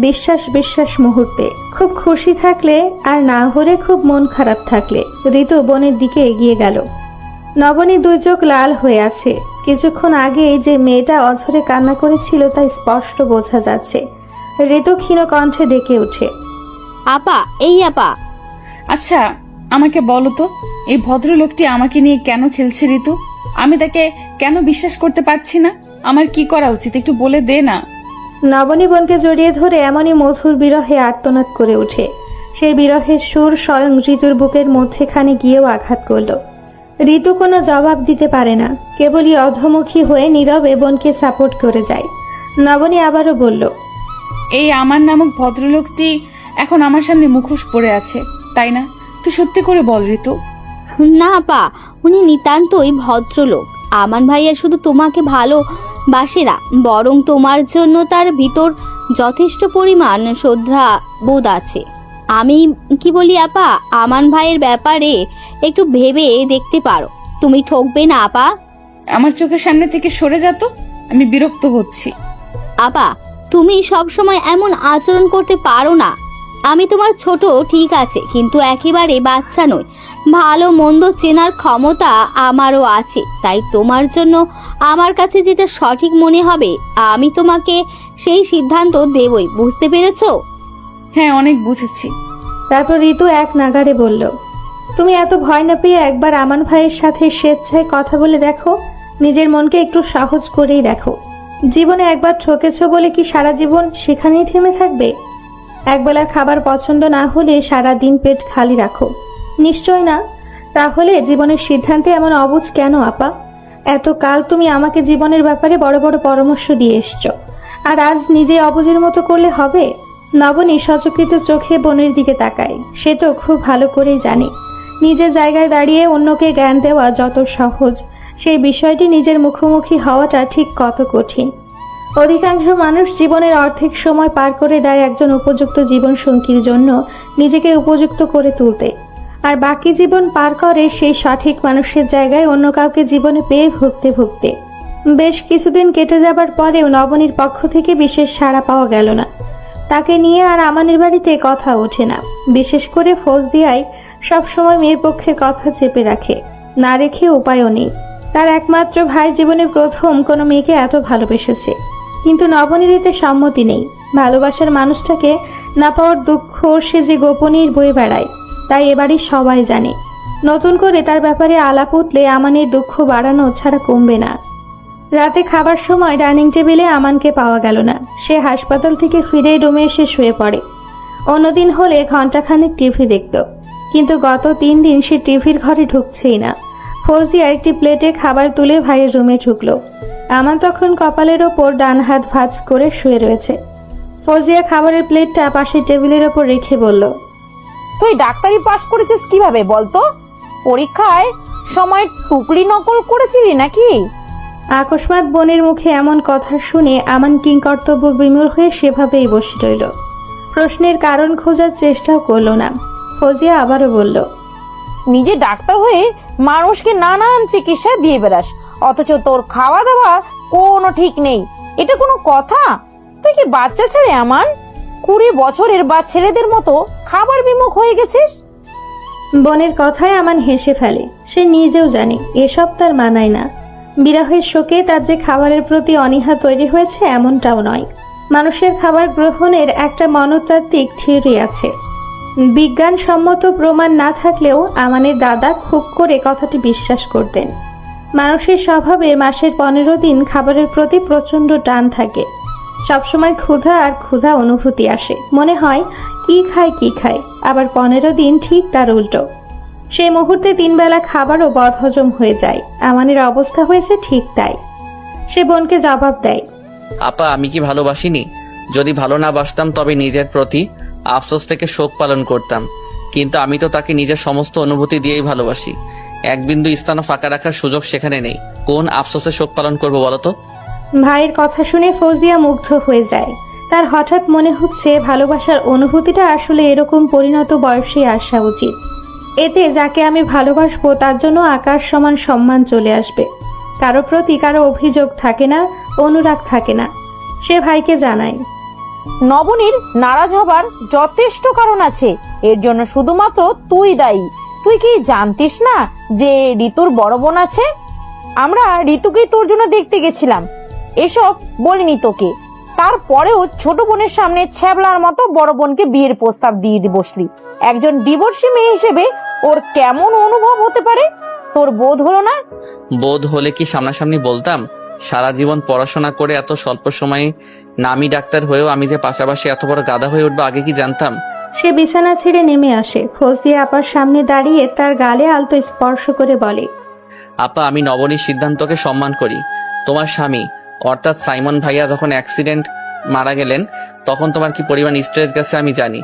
বিশ্বাস মুহূর্তে খুব খুশি থাকলে আর না হলে খুব মন খারাপ থাকলে ঋতু বোনের দিকে এগিয়ে গেল। নবনী দুই চোখ লাল হয়ে আছে। কিছুক্ষণ আগে যে মেয়েটা অঝরে কান্না করেছিল তা স্পষ্ট বোঝা যাচ্ছে। ঋতু ক্ষীণ কণ্ঠে ডেকে ওঠে, আপা, এই আপা। আচ্ছা আমাকে বলো তো, এই ভদ্রলোকটি আমাকে নিয়ে কেন খেলছে ঋতু? আমি তাকে কেন বিশ্বাস করতে পারছি না? আমার কি করা উচিত একটু বলে দে না। নবনী বোনকে জড়িয়ে ধরে এমনই মধুর বিরহে আর্তনাদ করে ওঠে। সেই বিরহের সুর স্বয়ং ঋতুর বুকের মধ্যেখানে গিয়েও আঘাত করল। ঋতু কোনো জবাব দিতে পারে না, কেবলই অধমুখী হয়ে নীরবে বোনকে সাপোর্ট করে যায়। নবনী আবারও বলল, এই আমার নামক ভদ্রলোকটি এখন আমার সামনে মুখোশ পড়ে আছে, তাই না? তুই সত্যি করে বল ঋতু। না আপা, উনি নিতান্তই ভদ্রলোক। আমান ভাইয়া শুধু তোমাকে ভালোবাসে না, বরং তোমার জন্য তার ভিতর যথেষ্ট পরিমাণ শ্রদ্ধা বোধ আছে। আমি কি বলি আপা, আমান ভাইয়ের ব্যাপারে একটু ভেবে দেখতে পারো। তুমি ঠকবে না আপা। আমার চোখের সামনে থেকে সরে যা তো, আমি বিরক্ত হচ্ছি। আপা, তুমি সব সময় এমন আচরণ করতে পারো না। আমি তোমার ছোট ঠিক আছে, কিন্তু একেবারে বাচ্চা নই। ভালো মন্দ চেনার ক্ষমতা আমারও আছে। তাই তোমার জন্য আমার কাছে যেটা সঠিক মনে হবে আমি তোমাকে সেই সিদ্ধান্ত দেবই। বুঝতে পেরেছো? হ্যাঁ, অনেক বুঝেছি। তারপর ঋতু এক নাগাড়ে বলল, তুমি এত ভয় না পেয়ে একবার আমান ভাইয়ের সাথে স্বেচ্ছায় কথা বলে দেখো। নিজের মনকে একটু সহজ করেই দেখো। জীবনে একবার ঠকেছ বলে কি সারা জীবন সেখানেই থেমে থাকবে? একবেলার খাবার পছন্দ না হলে সারা দিন পেট খালি রাখো? নিশ্চয় না। তাহলে জীবনের সিদ্ধান্তে এমন অবুঝ কেন আপা? এত কাল তুমি আমাকে জীবনের ব্যাপারে বড় বড় পরামর্শ দিয়ে এসছো, আর আজ নিজে অবুঝের মতো করলে হবে? নবনী সচকিত চোখে বোনের দিকে তাকায়। সে তো খুব ভালো করেই জানে নিজের জায়গায় দাঁড়িয়ে অন্যকে জ্ঞান দেওয়া যত সহজ, সেই বিষয়টি নিজের মুখোমুখি হওয়াটা ঠিক কত কঠিন। অধিকাংশ মানুষ জীবনের অর্ধেক সময় পার করে দেয় একজন উপযুক্ত জীবন সঙ্গীর জন্য নিজেকে উপযুক্ত করে তুলতে, আর বাকি জীবন পার করে সেই সঠিক মানুষের জায়গায় অন্য কাউকে জীবনে পেয়ে ভুগতে। বেশ কিছুদিন কেটে যাবার পরেও নবনীর পক্ষ থেকে বিশেষ সাড়া পাওয়া গেল না। তাকে নিয়ে আর আমানের বাড়িতে কথা ওঠে না। বিশেষ করে ফৌজদিয়ায় সবসময় মেয়ের পক্ষের কথা চেপে রাখে, না রেখে উপায়ও নেই। তার একমাত্র ভাই জীবনে প্রথম কোনো মেয়েকে এত ভালোবেসেছে, কিন্তু নবনীর এতে সম্মতি নেই। ভালোবাসার মানুষটাকে না পাওয়ার দুঃখ সে যে গোপনীয় বয়ে বেড়ায়, তাই এবারই সবাই জানে। নতুন করে তার ব্যাপারে আলাপ উঠলে আমানের দুঃখ বাড়ানো ছাড়া কমবে না। রাতে খাবার সময় ডাইনিং টেবিলে আমানকে পাওয়া গেল না। সে হাসপাতাল থেকে ফিরে রুমে এসে শুয়ে পড়ে। অন্যদিন হলে ঘন্টাখানেক টিভি দেখত, কিন্তু গত 3 দিন সে টিভির ঘরে ঢুকছেই না। ফৌজিয়া একটি প্লেটে খাবার তুলে ভাইয়ের রুমে ঢুকলো। আমান তখন কপালের ওপর ডান হাত ভাঁজ করে শুয়ে রয়েছে। ফৌজিয়া খাবারের প্লেটটা পাশের টেবিলের ওপর রেখে বলল, তুই ডাক্তারি পাস করেছিস কিভাবে বলতো? পরীক্ষায় সময় টুকলি নকল করেছিলি নাকি? আকস্মাৎ বোনের মুখে এমন কথা শুনে আমান কিংকর্তব্য বিমূঢ় হয়ে সেভাবেই বসে রইল। প্রশ্নের কারণ খোঁজার চেষ্টাও করলো না। ফৌজিয়া আবারও বলল, নিজে ডাক্তার হয়ে মানুষকে নানান চিকিৎসা দিয়ে বেড়াস, অথচ তোর খাওয়া দাওয়া কোনো ঠিক নেই। এটা কোনো কথা? তুই কি বাচ্চা ছেলে আমান? 20 বছরের বা ছেলেদের মতো খাবার বিমুখ হয়ে গেছিস। বোনের কথায় আমান হেসে ফেলে। সে নিজেও জানে এসব তার মানায় না। বিরহের শোকে তার যে খাবারের প্রতি অনীহা তৈরি হয়েছে এমনটাও নয়। মানুষের খাবার গ্রহণের একটা মনস্তাত্ত্বিক থিওরি আছে। বিজ্ঞানসম্মত প্রমাণ না থাকলেও আমানের দাদা খুব করে কথাটি বিশ্বাস করতেন। মানুষের স্বভাবে মাসের 15 দিন খাবারের প্রতি প্রচন্ড টান থাকে। সবসময় ক্ষুধা অনুভূতি আসে, মনে হয় কি খায়, আবার 15 দিন ঠিক তার উল্টো। সেই মুহূর্তে 3 বেলা খাবারও বদহজম হয়ে যায়। আমানের অবস্থা হয়েছে ঠিক তাই। সে বোনকে জবাব দেয়, আপা, আমি কি ভালোবাসিনি? যদি ভালো না বাসতাম তবে নিজের প্রতি আফসোস থেকে শোক পালন করতাম, কিন্তু আমি তো তাকে নিজের সমস্ত অনুভূতি দিয়েই ভালোবাসি। এক বিন্দু স্থান ফাঁকা রাখার সুযোগ সেখানে নেই। কোন আফসোসে শোক পালন করবো বলতো? ভাইয়ের কথা শুনে ফৌজিয়া মুগ্ধ হয়ে যায়। তার হঠাৎ মনে হচ্ছে ভালোবাসার অনুভূতিটা আসলে এরকম পরিণত বয়সে আসা উচিত। এতে যাকে আমি ভালোবাসবো তার জন্য আকাশ সমান সম্মান চলে আসবে। কারো প্রতি কারো অভিযোগ থাকে না, অনুরাগ থাকে না। সে ভাইকে জানায়। নবনীর নারাজ হবার যথেষ্ট কারণ আছে, এর জন্য শুধুমাত্র তুই দায়ী। তুই কি জানতিস না যে ঋতুর বড় বোন আছে? আমরা ঋতুকেই তোর জন্য দেখতে গেছিলাম, এসব বলিনি তোকে। তারপরেও ছোট বোনের সামনে ছ্যাবলার মতো বড় বোনকে বিয়ের প্রস্তাব দিয়ে বসলি। একজন ডিভোর্সি মেয়ে হিসেবে ওর কেমন অনুভব হতে পারে তোর বোধ হলো না? বোধ হলে কি সামনাসামনি বলতাম? সারা জীবন পড়াশোনা করে এত স্বল্প সময়ে নামি ডাক্তার হয়েও আমি যে পাশাপাশি এত বড় গাধা হয়ে উঠবো আগে কি জানতাম? সে বিছানা ছেড়ে নেমে আসে, ফৌজিয়া আপার সামনে দাঁড়িয়ে তার গালে আলতো স্পর্শ করে বলে, আপা, আমি নবনীর সিদ্ধান্তকে সম্মান করি। তোমার স্বামী অর্থাৎ সাইমন ভাইয়া যখন অ্যাক্সিডেন্ট মারা গেলেন তখন তোমার কি পরিমাণ স্ট্রেস গেছে আমি জানি।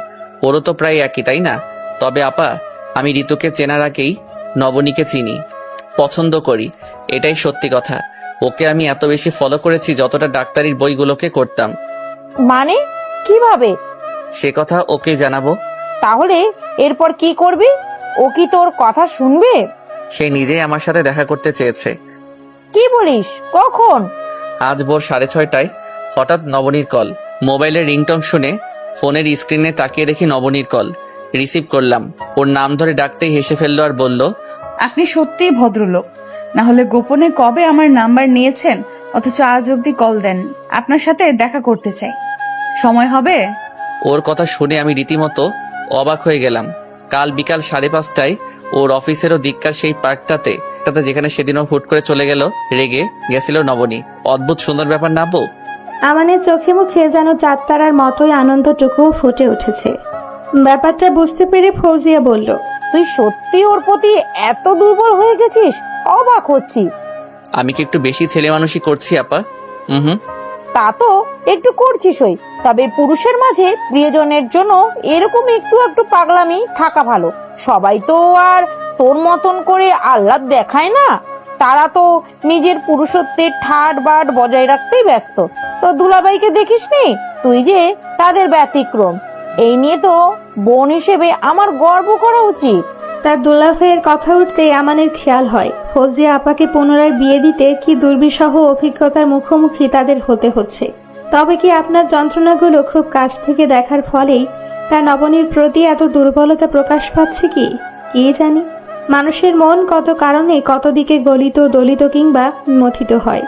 ওরও তো প্রায় একই, তাই না? তবে আপা, আমি ঋতুকে চেনার আগেই নবনীকে চিনি, পছন্দ করি, এটাই সত্যি কথা। ওকে আমি এত বেশি ফলো করেছি যতটা ডাক্তারির বইগুলোকে করতাম। মানে কিভাবে? সে কথা ওকে জানাবো। তাহলে এরপর কি করবি? ও কি তোর কথা শুনবে? সে নিজেই আমার সাথে দেখা করতে চেয়েছে। কি বলিস? কখন? আজ ভোর 6:30টায় হঠাৎ নবনীর কল। মোবাইলের রিংটং শুনে ফোনের স্ক্রিনে তাকিয়ে দেখি নবনীর কল। রিসিভ করলাম। ওর নাম ধরে ডাকতেই হেসে ফেললো আর বলল, আপনি সত্যিই ভদ্রলোক, না হলে গোপনে কবে আমার নাম্বার নিয়েছেন অথচ আজ অব্দি কল দেননি। আপনার সাথে দেখা করতে চাই, সময় হবে? ওর কথা শুনে আমি রীতিমতো অবাক হয়ে গেলাম। কাল বিকাল 5:30টায় ওর অফিসেরও দিককার সেই পার্কটাতে যেখানে সেদিনও হুট করে চলে গেল, রেগে গেছিল নবনী। অদ্ভুত সুন্দর ব্যাপার না বউ? আমানের চোখে মুখে যেন চাঁদতারার মতোই আনন্দটুকুও ফুটে উঠেছে। ব্যাপারটা বুঝতে পেরে ফৌজিয়া বলল, তুই সত্যি ওর প্রতি এত দুর্বল হয়ে গেছিস? অবাক হচ্ছি। আমি কি একটু বেশি ছেলে মানুষই করছি আপা? হুম। তা তো একটু করছিসই, তবে পুরুষের মাঝে প্রিয়জনের জন্য এরকম একটু একটু পাগলামি থাকা ভালো। সবাই তো আর তোর মতন করে আহ্লাদ দেখায় না। তারা তো নিজের পুরুষত্বের ঠাট বাট বজায় রাখতেই ব্যস্ত। তো দুলাভাইকে দেখিসনি? তুই যে তাদের ব্যতিক্রম। এই নিয়ে তো বোন হিসেবে আমার গর্ব করা উচিত। তার দুলাভাইয়ের কথা উঠতেই আমানের খেয়াল হয় ফৌজিয়া আপাকে পুনরায় বিয়ে দিতে কি দুর্বিষহ অভিজ্ঞতার মুখোমুখি তাদের হতে হচ্ছে। তবে কি আপনার যন্ত্রণাগুলো খুব কাছ থেকে দেখার ফলেই তার নবনীর প্রতি এত দুর্বলতা প্রকাশ পাচ্ছে কি জানি। মানুষের মন কত কারণে কত দিকে গলিত দলিত কিংবা মথিত হয়।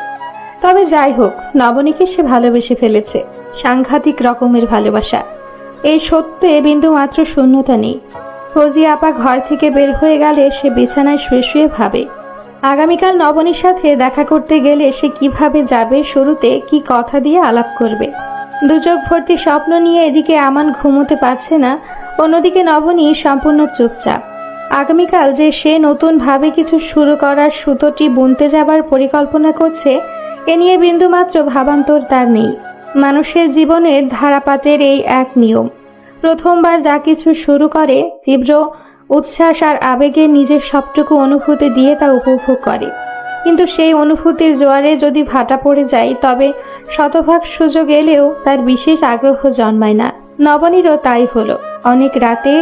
তবে যাই হোক, নবনীকে সে ভালোবেসে ফেলেছে, সাংঘাতিক রকমের ভালোবাসা। এই সত্যে বিন্দু মাত্র শূন্যতা নেই। ফৌজিয়া আপা ঘর থেকে বের হয়ে গেলে সে বিছানায় শুয়ে শুয়ে ভাবে, আগামীকাল নবনীর সাথে দেখা করতে গেলে সে কিভাবে যাবে, শুরুতে কি কথা দিয়ে আলাপ করবে। দুচোখ ভর্তি স্বপ্ন নিয়ে এদিকে আমান ঘুমোতে পারছে না, অন্যদিকে নবনী সম্পূর্ণ চুপচাপ। আগামীকাল যে সে নতুন ভাবে কিছু শুরু করার সুতোটি বুনতে যাবার পরিকল্পনা করছে, এ নিয়ে বিন্দুমাত্র ভাবান্তর তার নেই। মানুষের জীবনের ধারাপাতের এই এক নিয়ম, প্রথমবার যা কিছু শুরু করে তীব্র উচ্ছ্বাস আর আবেগে নিজের সবটুকু অনুভূতি দিয়ে তা উপভোগ করে। কিন্তু সেই অনুভূতির জোয়ারে যদি ভাটা পড়ে যায় তবে শতভাগ সুযোগ এলেও তার বিশেষ আগ্রহ জন্মায় না। নবনীরও তাই হলো। অনেক রাতে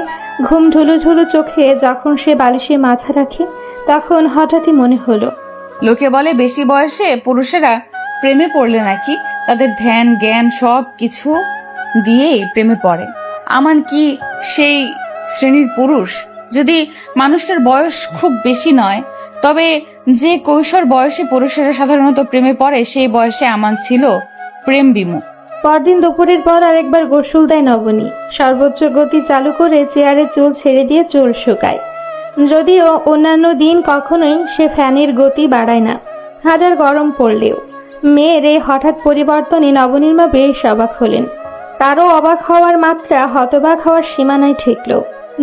ঘুম ঢুলুঢুলু চোখে যখন সে বালিশে মাথা রাখে তখন হঠাৎই মনে হলো, লোকে বলে বেশি বয়সে পুরুষেরা প্রেমে পড়লে নাকি তাদের ধ্যান জ্ঞান সব কিছু দিয়েই প্রেমে পড়ে। আমান কি সেই শ্রেণীর পুরুষ? যদি মানুষটার বয়স খুব বেশি নয়, তবে যে কৈশোর বয়সী পুরুষেরা সাধারণত প্রেমে পড়ে সেই বয়সে আমান ছিল প্রেম বিমুখ। পরদিন দুপুরের পর আরেকবার গোসল দেয় নবনী। সর্বোচ্চ গতি চালু করে চেয়ারে চুল ছেড়ে দিয়ে চুল শুকায়। যদিও অন্যান্য দিন কখনোই সে ফ্যানের গতি বাড়ায় না, হাজার গরম পড়লেও। মেয়ের এই হঠাৎ পরিবর্তনে নবনীর মা বেশ অবাক হলেন। তারও অবাক হওয়ার মাত্রা হতবাক হওয়ার সীমানায় ঠেকল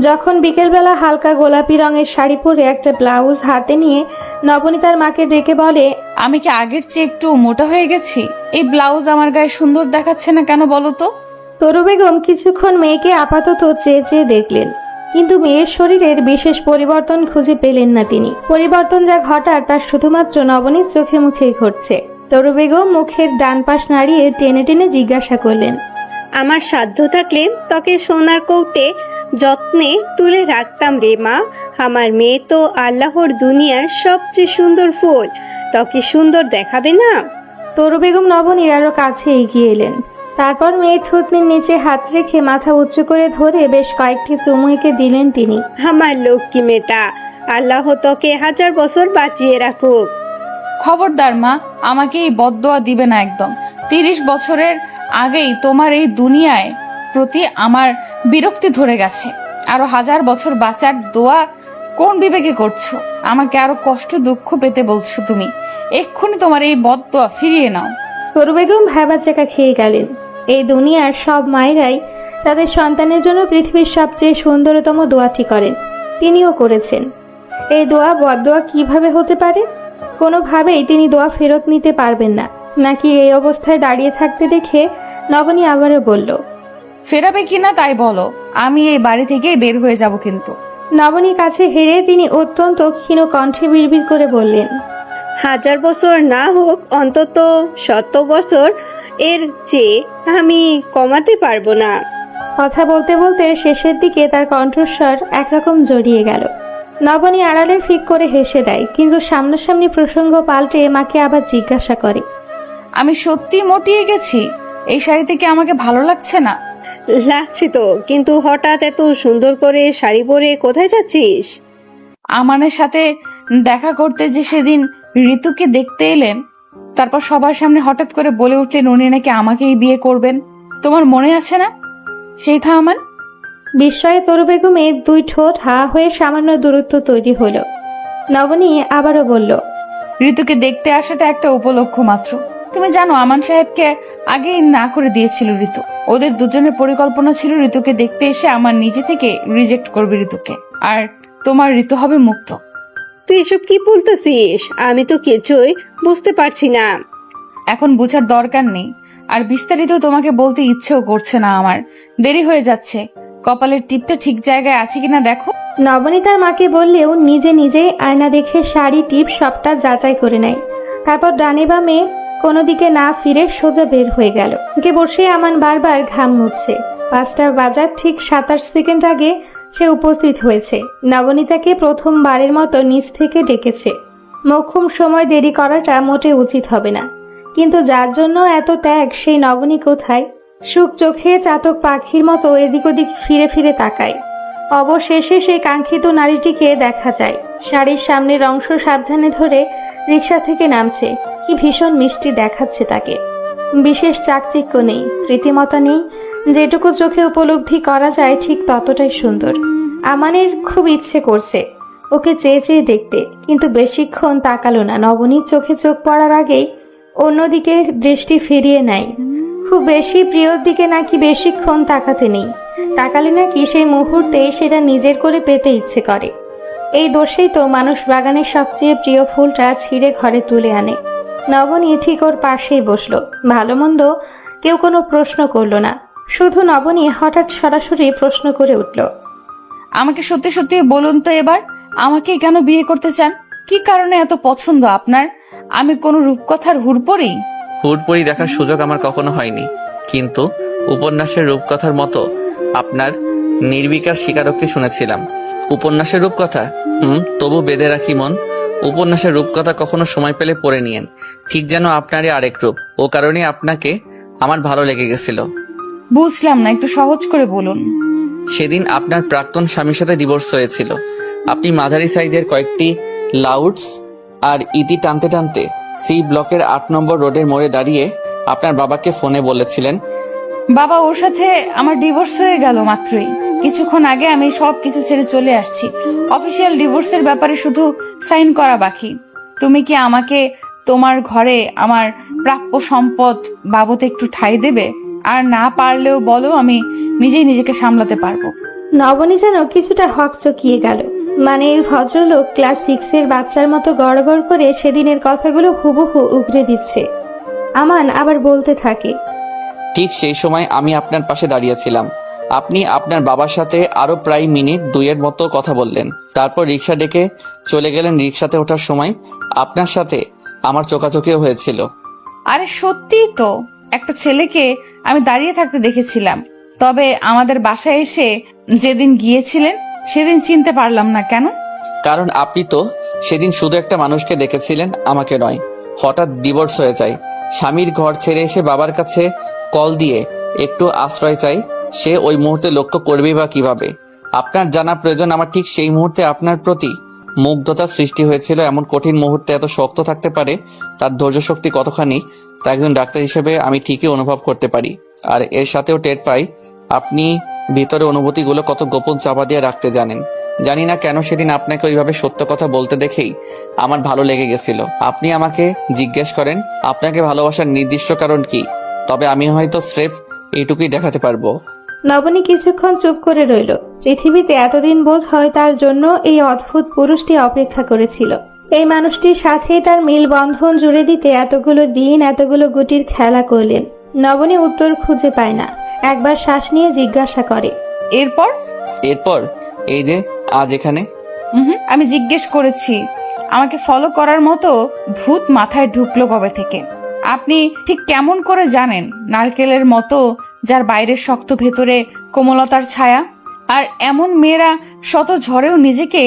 যখন বিকেলবেলা হালকা গোলাপি রঙের শাড়ি পরে একটা ব্লাউজ হাতে নিয়ে নবনী তার মাকে ডেকে বলে, আমি কি আগের চেয়ে একটু মোটা হয়ে গেছি? এই ব্লাউজ আমার গায়ে সুন্দর দেখাচ্ছে না কেন বলো তো? তরু বেগম কিছুক্ষণ মেয়েকে আপাতত চেয়ে চেয়ে দেখলেন, কিন্তু মেয়ের শরীরের বিশেষ পরিবর্তন খুঁজে পেলেন না তিনি। পরিবর্তন যা ঘটার তার শুধুমাত্র নবনীর চোখে মুখেই ঘটছে। তরু বেগম মুখের ডান পাশ নাড়িয়ে টেনে টেনে জিজ্ঞাসা করলেন, আমার সাধ্য থাকলে তোকে সোনার কৌটে যত্নে তুলে রাখতাম রে মা। আমার মেয়ে তো আল্লাহর দুনিয়ার সবচেয়ে সুন্দর ফুল, তোকে সুন্দর দেখাবে না? তরু বেগম নবনীর আরো কাছে এগিয়ে এলেন। তারপর মেয়ের থুতনির নিচে হাত রেখে মাথা উঁচু করে ধরে বেশ কয়েকটি চুমু এঁকে দিলেন তিনি। আমার লক্ষ্মী মেয়েটা, আল্লাহ তোকে 1000 বছর বাঁচিয়ে রাখুক। খবরদার মা, আমাকে এই বদদোয়া দিবে না একদম। 30 বছরের আগেই তোমার এই দুনিয়ায় প্রতি আমার বিরক্তি ধরে গেছে। আরো 1000 বছর বাঁচার দোয়া কোন বিবেকে করছো? আমাকে আরো কষ্ট দুঃখ পেতে বলছো তুমি? এক্ষুনি তোমার এই বদদোয়া ফিরিয়ে নাও। তরু বেগম ভাবা চাকা খেয়ে গেলেন। এই দুনিয়ার সব মায়েরাই তাদের সন্তানের জন্য পৃথিবীর সবচেয়ে সুন্দরতম দোয়াটি করেন, তিনিও করেছেন। এই দোয়া বদদোয়া কিভাবে হতে পারে? কোনোভাবেই তিনি দোয়া ফেরত নিতে পারবেন না। নাকি এই অবস্থায় দাঁড়িয়ে থাকতে দেখে নবনী আবারও বলল, ফেরাবে কিনা তাই বলো, আমি এই বাড়ি থেকেই বের হয়ে যাব কিন্তু। নবনীর কাছে হেরে তিনি অত্যন্ত ক্ষীণ কণ্ঠে বিড়বিড় করে বললেন, 1000 বছর না হোক, অন্তত 100 বছর এর চেয়ে আমি কমাতে পারবো না। কথা বলতে বলতে শেষের দিকে তার কণ্ঠস্বর একরকম জড়িয়ে গেল। নবনী আড়ালে ফিক করে হেসে দেয়, কিন্তু সামনাসামনি প্রসঙ্গ পাল্টে মাকে আবার জিজ্ঞাসা করে, আমি সত্যি মোটিয়ে গেছি? এই শাড়িতে কি আমাকে ভালো লাগছে না? লাগছে তো, কিন্তু হঠাৎ এত সুন্দর করে শাড়ি পরে কোথায় যাচ্ছিস? আমানের সাথে দেখা করতে যে সেদিন ঋতুকে দেখতে এলেন, তারপর সবার সামনে হঠাৎ করে বলে উঠলেন উনি নাকি আমাকেই বিয়ে করবেন। তোমার মনে আছে না সেই থা আমার? বিস্ময়ে তরু বেগমের 2 ঠোঁট হা হয়ে সামান্য দূরত্ব তৈরি হলো। নবনী আবারও বলল, ঋতুকে দেখতে আসাটা একটা উপলক্ষ মাত্র। তুমি জানো আমান সাহেবকে আগেই না করে দিয়েছিল ঋতু। ওদের দুজনের পরিকল্পনা ছিল ঋতুকে দেখতে এসে আমার নিজে থেকে রিজেক্ট করবে ঋতুকে, আর তোমার ঋতু হবে মুক্ত। তুই এসব কি বলতেছিস? আমি তো কিছুই বুঝতে পারছি না। এখন বোঝার দরকার নেই, আর বিস্তারিত তোমাকে বলতে ইচ্ছেও করছে না আমার। দেরি হয়ে যাচ্ছে। কপালের টিপটা ঠিক জায়গায় আছে কিনা দেখো। নবনী তার মাকে বললেও নিজে নিজেই আয়না দেখে শাড়ি টিপ সবটা যাচাই করে নেয়। তারপর ডানে বামে কোনো দিকে না ফিরে সোজা বের হয়ে গেল। কে বসে আমান বারবার ঘাম মুছছে। 5টা বাজার ঠিক 27 সেকেন্ড আগে সে উপস্থিত হয়েছে। নবনী তাকে প্রথমবারের মতো নিচ থেকে ডেকেছে। মোক্ষম সময় দেরি করাটা মোটে উচিত হবে না, কিন্তু যার জন্য এত ত্যাগ সেই নবনী কোথায়? সুখ চোখে চাতক পাখির মতো এদিক ওদিক ফিরে ফিরে তাকায়। অবশেষে সেই কাঙ্ক্ষিত নারীটিকে দেখা যায়। শাড়ির সামনের অংশ সাবধানে ধরে রিকশা থেকে নামছে। কি ভীষণ মিষ্টি দেখাচ্ছে তাকে। বিশেষ চাকচিক্য নেই, রীতিমতা নেই। যেটুকু চোখে উপলব্ধি করা যায় ঠিক ততটাই সুন্দর। আমানের খুব ইচ্ছে করছে ওকে চেয়ে চেয়ে দেখতে, কিন্তু বেশিক্ষণ তাকালো না। নবনীর চোখে চোখ পড়ার আগেই অন্যদিকে দৃষ্টি ফিরিয়ে নেয়। খুব বেশি প্রিয়র দিকে নাকি বেশিক্ষণ তাকাতে নেই। তাকালে নাকি সেই মুহূর্তে সেটা নিজের করে পেতে ইচ্ছে করে। এই দোষেই তো মানুষ বাগানের সবচেয়ে প্রিয় ফুলটা ছিঁড়ে ঘরে তুলে আনে। নবনী ঠিক ওর পাশেই বসলো। ভালো মন্দ কেউ কোনো প্রশ্ন করলো না। শুধু নবনী হঠাৎ সরাসরি প্রশ্ন করে উঠল, আমাকে সত্যি সত্যি বলুন তো এবার, আমাকে কেন বিয়ে করতে চান? কি কারণে এত পছন্দ আপনার? আমি কোনো রূপকথার হুড়পড়ি? হুড়পড়ি দেখার সুযোগ আমার কখনো হয়নি, কিন্তু উপন্যাসের রূপকথার মতো আপনার নির্বিকার স্বীকারোক্তি শুনেছিলাম। উপন্যাসের রূপকথা? তবু বেঁধে রাখি মন। উপন্যাসের রূপকথা কখনো সময় পেলে পড়ে নিয়েন, ঠিক যেন আপনারই আরেক রূপ। ও কারণে আপনাকে আমার ভালো লেগে গেছিল। বুঝলাম না, একটু সহজ করে বলুন। সেদিন আপনার প্রাক্তন স্বামীর সাথে ডিভোর্স হয়েছিল। আপনি মাঝারি সাইজের কয়েকটি লাউডস আর ইতি টানতে টানতে সি ব্লকের 8 নম্বর রোডের মোড়ে দাঁড়িয়ে আপনার বাবাকে ফোনে বলেছিলেন, বাবা, ওর সাথে আমার ডিভোর্স হয়ে গেল মাত্রই। কিছুক্ষণ আগে আমি সব কিছু ছেড়ে চলে আসছি। অফিসিয়াল ডিভোর্সের ব্যাপারে শুধু সাইন করা বাকি। তুমি কি আমাকে তোমার ঘরে আমার প্রাপ্য সম্পদ বাবদ একটু ঠাঁই দেবে? আর না পারলেও বলো, আমি নিজেই নিজেকে সামলাতে পারবো। নবনী যেন কিছুটা হকচকিয়ে গেল। মানে এই ভদ্রলোক ক্লাস 6-এর বাচ্চার মতো গড়গড় করে সেদিনের কথাগুলো হুবহু উগরে দিচ্ছে। আমান আবার বলতে থাকে, ঠিক সেই সময় আমি আপনার পাশে দাঁড়িয়েছিলাম। আপনি আপনার বাবার সাথে আরো প্রায় মিনিট 2 মতো কথা বললেন। তারপর রিক্সা ডেকে চলে গেলেন। রিক্সাতে ওঠার সময় আপনার সাথে আমার চোখাচোখিও হয়েছিল। আরে সত্যিই তো, একটা ছেলেকে আমি দাঁড়িয়ে থাকতে দেখেছিলাম, তবে আমাদের বাসায় এসে যেদিন গিয়েছিলেন সেদিন চিনতে পারলাম না। কেন? কারণ আপনি তো সেদিন শুধু একটা মানুষকে দেখেছিলেন, আমাকে নয়। হঠাৎ ডিভোর্স হয়ে যায়, স্বামীর ঘর ছেড়ে এসে বাবার কাছে কল দিয়ে একটু আশ্রয় চাই, সে ওই মুহূর্তে লক্ষ্য করবেই বা কিভাবে? আপনার জানা প্রয়োজন আমার ঠিক সেই মুহূর্তে আপনার প্রতি মুগ্ধতার সৃষ্টি হয়েছিল। এমন কঠিন মুহূর্তে এত শক্ত থাকতে পারে, তার ধৈর্য শক্তি কতখানি তা একজন ডাক্তার হিসেবে আমি ঠিকই অনুভব করতে পারি। আর এর সাথেও টের পাই আপনি ভিতরে অনুভূতিগুলো কত গোপন চাপা দিয়ে রাখতে জানেন। জানি না কেন সেদিন আপনাকে ওইভাবে সত্য কথা বলতে দেখেই আমার ভালো লেগে গেছিল। আপনি আমাকে জিজ্ঞেস করেন আপনাকে ভালোবাসার নির্দিষ্ট কারণ কি, তবে আমি হয়তো স্রেফ এইটুকুই দেখাতে পারবো। নবনী কিছুক্ষণ চুপ করে রইল। পৃথিবীতে এতদিন বোধ হয় তার জন্য এই অদ্ভুত পুরুষটি অপেক্ষা করেছিল। এই মানুষটির সাথে তার মিল বন্ধন জুড়ে দিতে এতগুলো দিন এতগুলো গুটির খেলা করলেন। নবনী উত্তর খুঁজে পায় না। একবার শ্বাস নিয়ে জিজ্ঞাসা করে, এরপর এই যে আজ এখানে। আমি জিজ্ঞেস করেছি আমাকে ফলো করার মতো ভূত মাথায় ঢুকলো কবে থেকে? আপনি ঠিক কেমন করে জানেন নারকেলের মতো যার বাইরের শক্ত ভেতরে কোমলতার ছায়া? আর এমন মেয়েরা শত ঝড়েও নিজেকে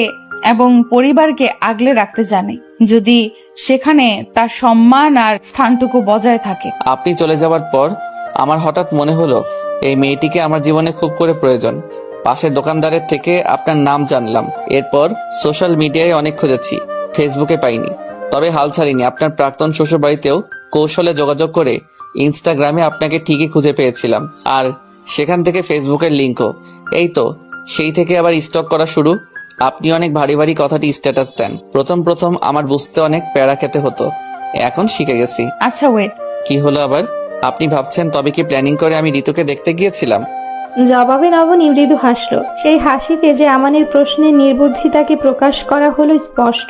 এবং পরিবারকে আগলে রাখতে জানে, যদি সেখানে তার সম্মান আর স্থানটুকু বজায় থাকে। আপনি চলে যাওয়ার পর আমার হঠাৎ মনে হলো এই মেয়েটিকে আমার জীবনে খুব করে প্রয়োজন। পাশের দোকানদারের থেকে আপনার নাম জানলাম, এরপর সোশ্যাল মিডিয়ায় অনেক খুঁজেছি, ফেসবুকে পাইনি। তবে হাল ছাড়িনি, আপনার প্রাক্তন শ্বশুর বাড়িতেও কৌশলে যোগাযোগ করে ইনস্টাগ্রামে আপনাকে ঠিকই খুঁজে পেয়েছিলাম, আর সেখান থেকে ফেসবুকের লিঙ্কও। এই তো সেই থেকে আবার স্টক করা শুরু। আপনি অনেক ভারী ভারী কথাটি স্ট্যাটাস দেন। প্রথম আমার বুঝতে অনেক প্যারা খেতে হতো, এখন শিখে গেছি। আচ্ছা ওয়েট, কি হলো আবার? আপনি ভাবছেন তবে কি প্ল্যানিং করে আমি ঋতুকে দেখতে গিয়েছিলাম? জবাবে নবনী মৃদু হাসল। সেই হাসিতে যে আমানের প্রশ্নের নির্বুদ্ধিতাকে প্রকাশ করা হলো স্পষ্ট।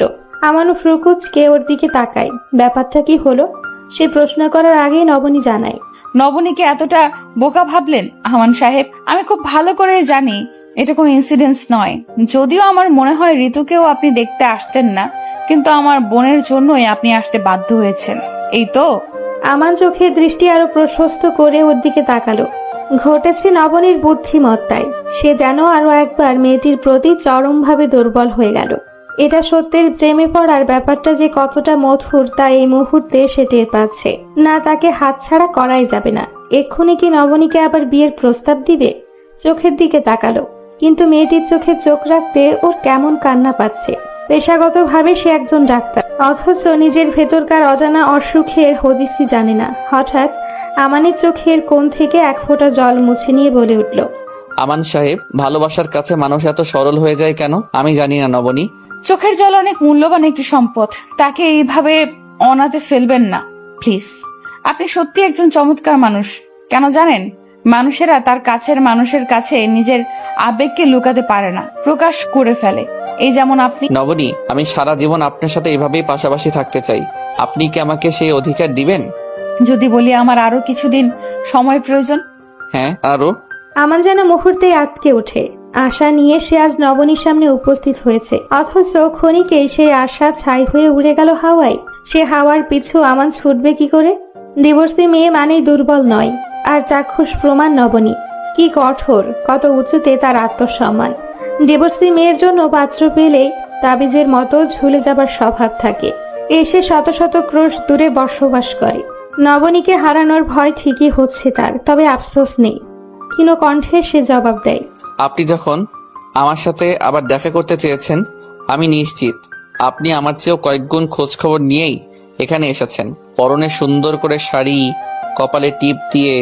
আমানু ফ্রুকুচকে ওর দিকে তাকায়। ব্যাপারটা কি হলো সে প্রশ্ন করার আগেই নবনী জানায়, নবনীকে এতটা বোকা ভাবলেন আমান সাহেব? আমি খুব ভালো করে জানি এটা কোনো ইনসিডেন্স নয়। যদিও আমার মনে হয় ঋতুকেও আপনি দেখতে আসতেন না, কিন্তু আমার বোনের জন্যই আপনি আসতে বাধ্য হয়েছেন, এই তো? আমান চোখের দৃষ্টি আরো প্রশস্ত করে ওর দিকে তাকালো। ঘটেছে নবনীর বুদ্ধিমত্তায়। সে যেন আরো একবার মেয়েটির প্রতি চরমভাবে দুর্বল হয়ে গেল। এটা সত্যের প্রেমে পড়ার ব্যাপারটা যে কতটা মধুর তা এই মুহূর্তে সে টের পাচ্ছে না। তাকে হাতছাড়া করাই যাবে না। এক্ষুনি কি নবনীকে আবার বিয়ের প্রস্তাব দিবে? চোখের দিকে তাকালো, কিন্তু মেয়েটির চোখে চোখ রাখতে ওর কেমন কান্না পাচ্ছে। পেশাগতভাবে সে একজন ডাক্তার, অথচ নিজের ভেতরকার অজানা অসুখের হদিসই জানে না। হঠাৎ আমানের চোখের কোণ থেকে এক ফোঁটা জল মুছে নিয়ে বলে উঠল, আমান সাহেব, ভালোবাসার কাছে মানুষ এত সরল হয়ে যায় কেন আমি জানি না নবনী। চোখের জল অনেক মূল্যবান একটি সম্পদ, তাকে এইভাবে অনাথে ফেলবেন না প্লিজ। আপনি সত্যি একজন চমৎকার মানুষ। কেন জানেন, মানুষেরা তার কাছের মানুষের কাছে নিজের আবেগকে লুকাতে পারে না, প্রকাশ করে ফেলে। এই যেমন আপনি। নবনী, আমি সারা জীবন আপনার সাথে এভাবেই পাশাপাশি থাকতে চাই। আপনি কি আমাকে সেই অধিকার দিবেন? যদি বলি আমার আরো কিছুদিন সময় প্রয়োজন। হ্যাঁ, আরো। আমান যেন মুহূর্তে আটকে ওঠে। আশা নিয়ে সে আজ নবনীর সামনে উপস্থিত হয়েছে, অথচ ক্ষণিকেই সেই আশা ছাই হয়ে উড়ে গেল হাওয়ায়। সে হাওয়ার পিছু আমান ছুটবে কি করে? ডিভোর্সি মেয়ে মানেই দুর্বল নয়, আর চাক্ষুষ প্রমাণ নবনী কি কঠোর, কত উঁচুতে তার আত্মসম্মান। ডিভোর্সি মেয়ের জন্য পাত্র পেলেই তাবিজের মতো ঝুলে যাবার স্বভাব থাকে। এসে শত শত ক্রোশ দূরে বসবাস করে। নবনীকে হারানোর ভয় ঠিকই হচ্ছে তার, তবে আফসোস নেই। ক্ষীণ কণ্ঠে সে জবাব দেয়, আপনি যখন আমার সাথে আবার দেখা করতে চেয়েছেন, আমি নিশ্চিত আপনি আমার চেয়েও কয়েক গুণ খোঁজ খবর নিয়েই এখানে এসেছেন। পরনে সুন্দর করে শাড়ি, কপালে টিপ দিয়ে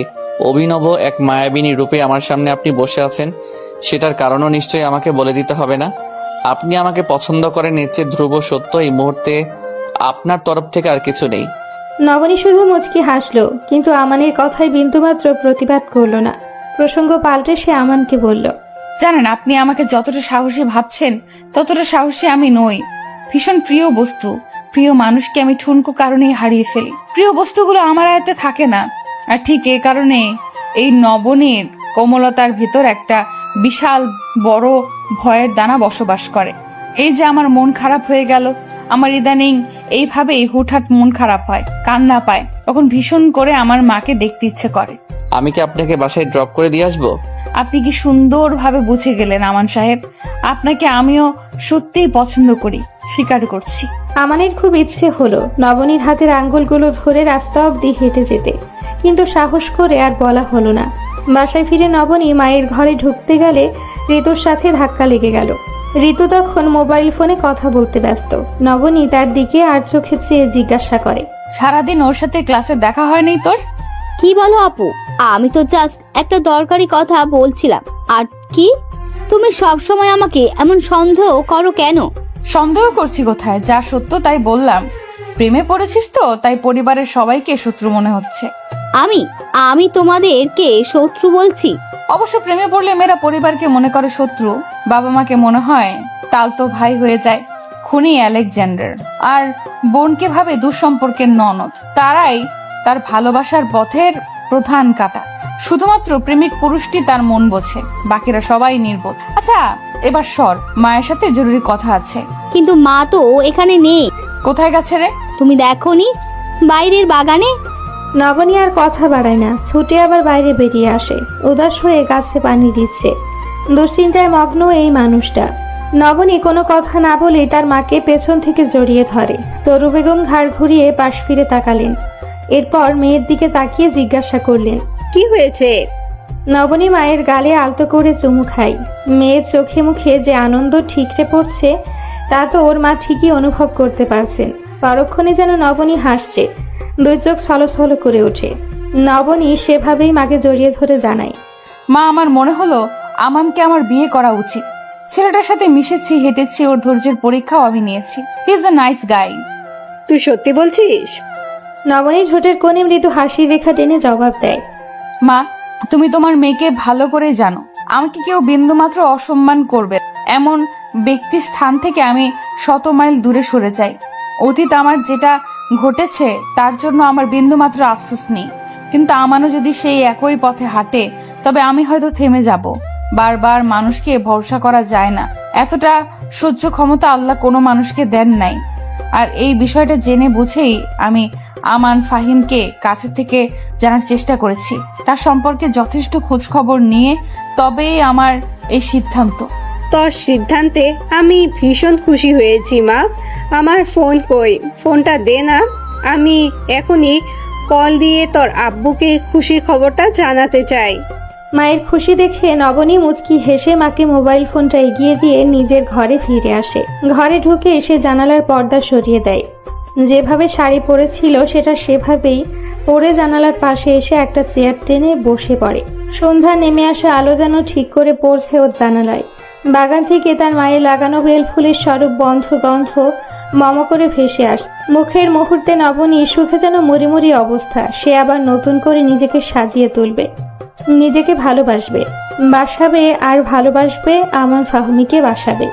অভিনব এক মায়াবিনী রূপে আমার সামনে আপনি বসে আছেন, সেটার কারণও নিশ্চয়ই আমাকে বলে দিতে হবে না। আপনি আমাকে পছন্দ করেন, এর চেয়ে ধ্রুব সত্য এই মুহূর্তে আপনার তরফ থেকে আর কিছু নেই। নবনী শুধু মুচকি হাসলো, কিন্তু আমানের কথায় বিন্দুমাত্র প্রতিবাদ করলো না। প্রসঙ্গ পাল্টে সে আমানকে বলল, জানেন, আপনি আমাকে যতটা সাহসী ভাবছেন ততটা সাহসী আমি নই। ভীষণ প্রিয় বস্তু, প্রিয় মানুষকে আমি ঠুনকো কারণেই হারিয়ে ফেলি। প্রিয় বস্তুগুলো আমার আয়ত্তে থাকে না, আর ঠিক এই কারণে এই নবনীর কোমলতার ভিতর একটা বিশাল বড় ভয়ের দানা বসবাস করে। এই যে আমার মন খারাপ হয়ে গেল, আমার ইদানিং এইভাবেই হুটহাট মন খারাপ হয়, কান্না পায়, তখন ভীষণ করে আমার মাকে দেখতে ইচ্ছে করে। আমি কি আপনাকে বাসায় ড্রপ করে দিয়ে আসবো? আপনি কি সুন্দরভাবে বুঝে গেলেন আমান সাহেব। আপনাকে আমিও সত্যিই পছন্দ করি, স্বীকার করছি। আমানের খুব ইচ্ছে হলো নবনীর হাতের আঙ্গুলগুলো ধরে রাস্তা অবধি হেঁটে যেতে, কিন্তু সাহস করে আর বলা হলো না। বাসায় ফিরে নবনী মায়ের ঘরে ঢুকতে গেলে ঋতুর সাথে ধাক্কা লেগে গেল। ঋতু তখন মোবাইল ফোনে কথা বলতে ব্যস্ত। নবনী তার দিকে আর চোখে চেয়ে জিজ্ঞাসা করে, সারাদিন ওর সাথে ক্লাসে দেখা হয়নি তোর? কি বলো আপু? আমি তো জাস্ট একটা দরকারি কথা বলছিলাম। আর কি, তুমি সব সময় আমাকে এমন সন্দেহ করো কেন? সন্দেহ করছি কোথায়? যা সত্য তাই বললাম। প্রেমে পড়েছিস তো, তাই পরিবারের সবাইকে শত্রু মনে হচ্ছে। আমি তোমাদেরকে শত্রু বলছি? অবশ্য প্রেমে পড়লে মেয়েরা পরিবারকে মনে করে শত্রু, বাবা মাকে মনে হয় তালতো ভাই হয়ে যায় খুনি আলেকজান্ডার, আর বোনকে ভাবে দুঃসম্পর্কের ননদ। তারাই তার ভালোবাসার পথের প্রধান কাটা। শুধুমাত্র প্রেমিক পুরুষটি তার মন বোঝে, বাকিরা সবাই নির্বোধ। আচ্ছা এবার সর, মায়ের সাথে জরুরি কথা আছে। কিন্তু মা তো এখানে নেই। কোথায় গেছে রে? তুমি দেখোনি বাইরের বাগানে? নবনী আর কথা বাড়ায় না, ছুটে আবার বাইরে বেরিয়ে আসে। উদাস হয়ে গাছে পানি দিচ্ছে। দুশ্চিন্তায় মগ্ন এই মানুষটা। নবনী কোনো কথা না বলে তার মাকে পেছন থেকে জড়িয়ে ধরে। তরু বেগম ঘাড় ঘুরিয়ে পাশ ফিরে তাকালেন। এরপর মেয়ের দিকে তাকিয়ে জিজ্ঞাসা করলেন, কি হয়েছে? নবনী মায়ের গালে আলতো করে চুমু খায়। মেয়ের চোখে মুখে যে আনন্দ ঠিকরে পড়ছে তা তো ওর মা ঠিকই অনুভব করতে পারছেন। পরক্ষণে যেন নবনী হাসছে, দুই চোখ ছলছল করে ওঠে। নবনী সেভাবেই মাকে জড়িয়ে ধরে জানায়, মা, আমার মনে হলো আমানকে আমার বিয়ে করা উচিত। ছেলেটার সাথে মিশেছি, হেঁটেছি, ওর ধৈর্যের পরীক্ষাও আমি নিয়েছি। He is a nice guy. তুই সত্যি বলছিস? নবনীর ঠোঁটের কোণে মৃদু হাসির রেখা টেনে জবাব দেয়, মা, তুমি তোমার মেয়েকে ভালো করে জানো। আমাকে কেউ বিন্দুমাত্র অসম্মান করবে এমন ব্যক্তি স্থান থেকে আমি 100 মাইল দূরে সরে যাই। অতীত আমার যেটা ঘটেছে তার জন্য আমার বিন্দুমাত্র আফসোস নেই, কিন্তু আমারও যদি সেই একই পথে হাঁটে তবে আমি হয়তো থেমে যাব। বারবার মানুষকে ভরসা করা যায় না, এতটা সহ্য ক্ষমতা আল্লাহ কোনো মানুষকে দেন নাই। আর এই বিষয়টা জেনে বুঝেই আমি আমান ফাহিমকে কাছে থেকে জানার চেষ্টা করেছি, তার সম্পর্কে যথেষ্ট খোঁজ খবর নিয়ে তবেই আমার এই সিদ্ধান্ত। তোর সিদ্ধান্তে আমি ভীষণ খুশি হয়েছি মা। আমার ফোন কই? ফোনটা দে না, আমি এখনই কল দিয়ে তোর আব্বুকে খুশির খবরটা জানাতে চাই। মায়ের খুশি দেখে নবনী মুচকি হেসে মাকে মোবাইল ফোনটা এগিয়ে দিয়ে নিজের ঘরে ফিরে আসে। ঘরে ঢুকে এসে জানালার পর্দা সরিয়ে দেয়। যেভাবে শাড়ি পরেছিল সেটা সেভাবেই পরে জানালার পাশে এসে একটা চেয়ার টেনে বসে পড়ে। সন্ধ্যা নেমে আসা আলো যেন ঠিক করে পড়ছে ওর জানালায়। বাগান থেকে তার মায়ের লাগানো বেল ফুলের স্বরূপ বন্ধ গন্ধ মম করে ভেসে আসছে মুখের মুহূর্তে। নবনী সুখে যেন মরিমরি অবস্থা। সে আবার নতুন করে নিজেকে সাজিয়ে তুলবে, নিজেকে ভালোবাসবে, বাসাবে আর ভালোবাসবে আমান ফাহমিকে বাসাবে।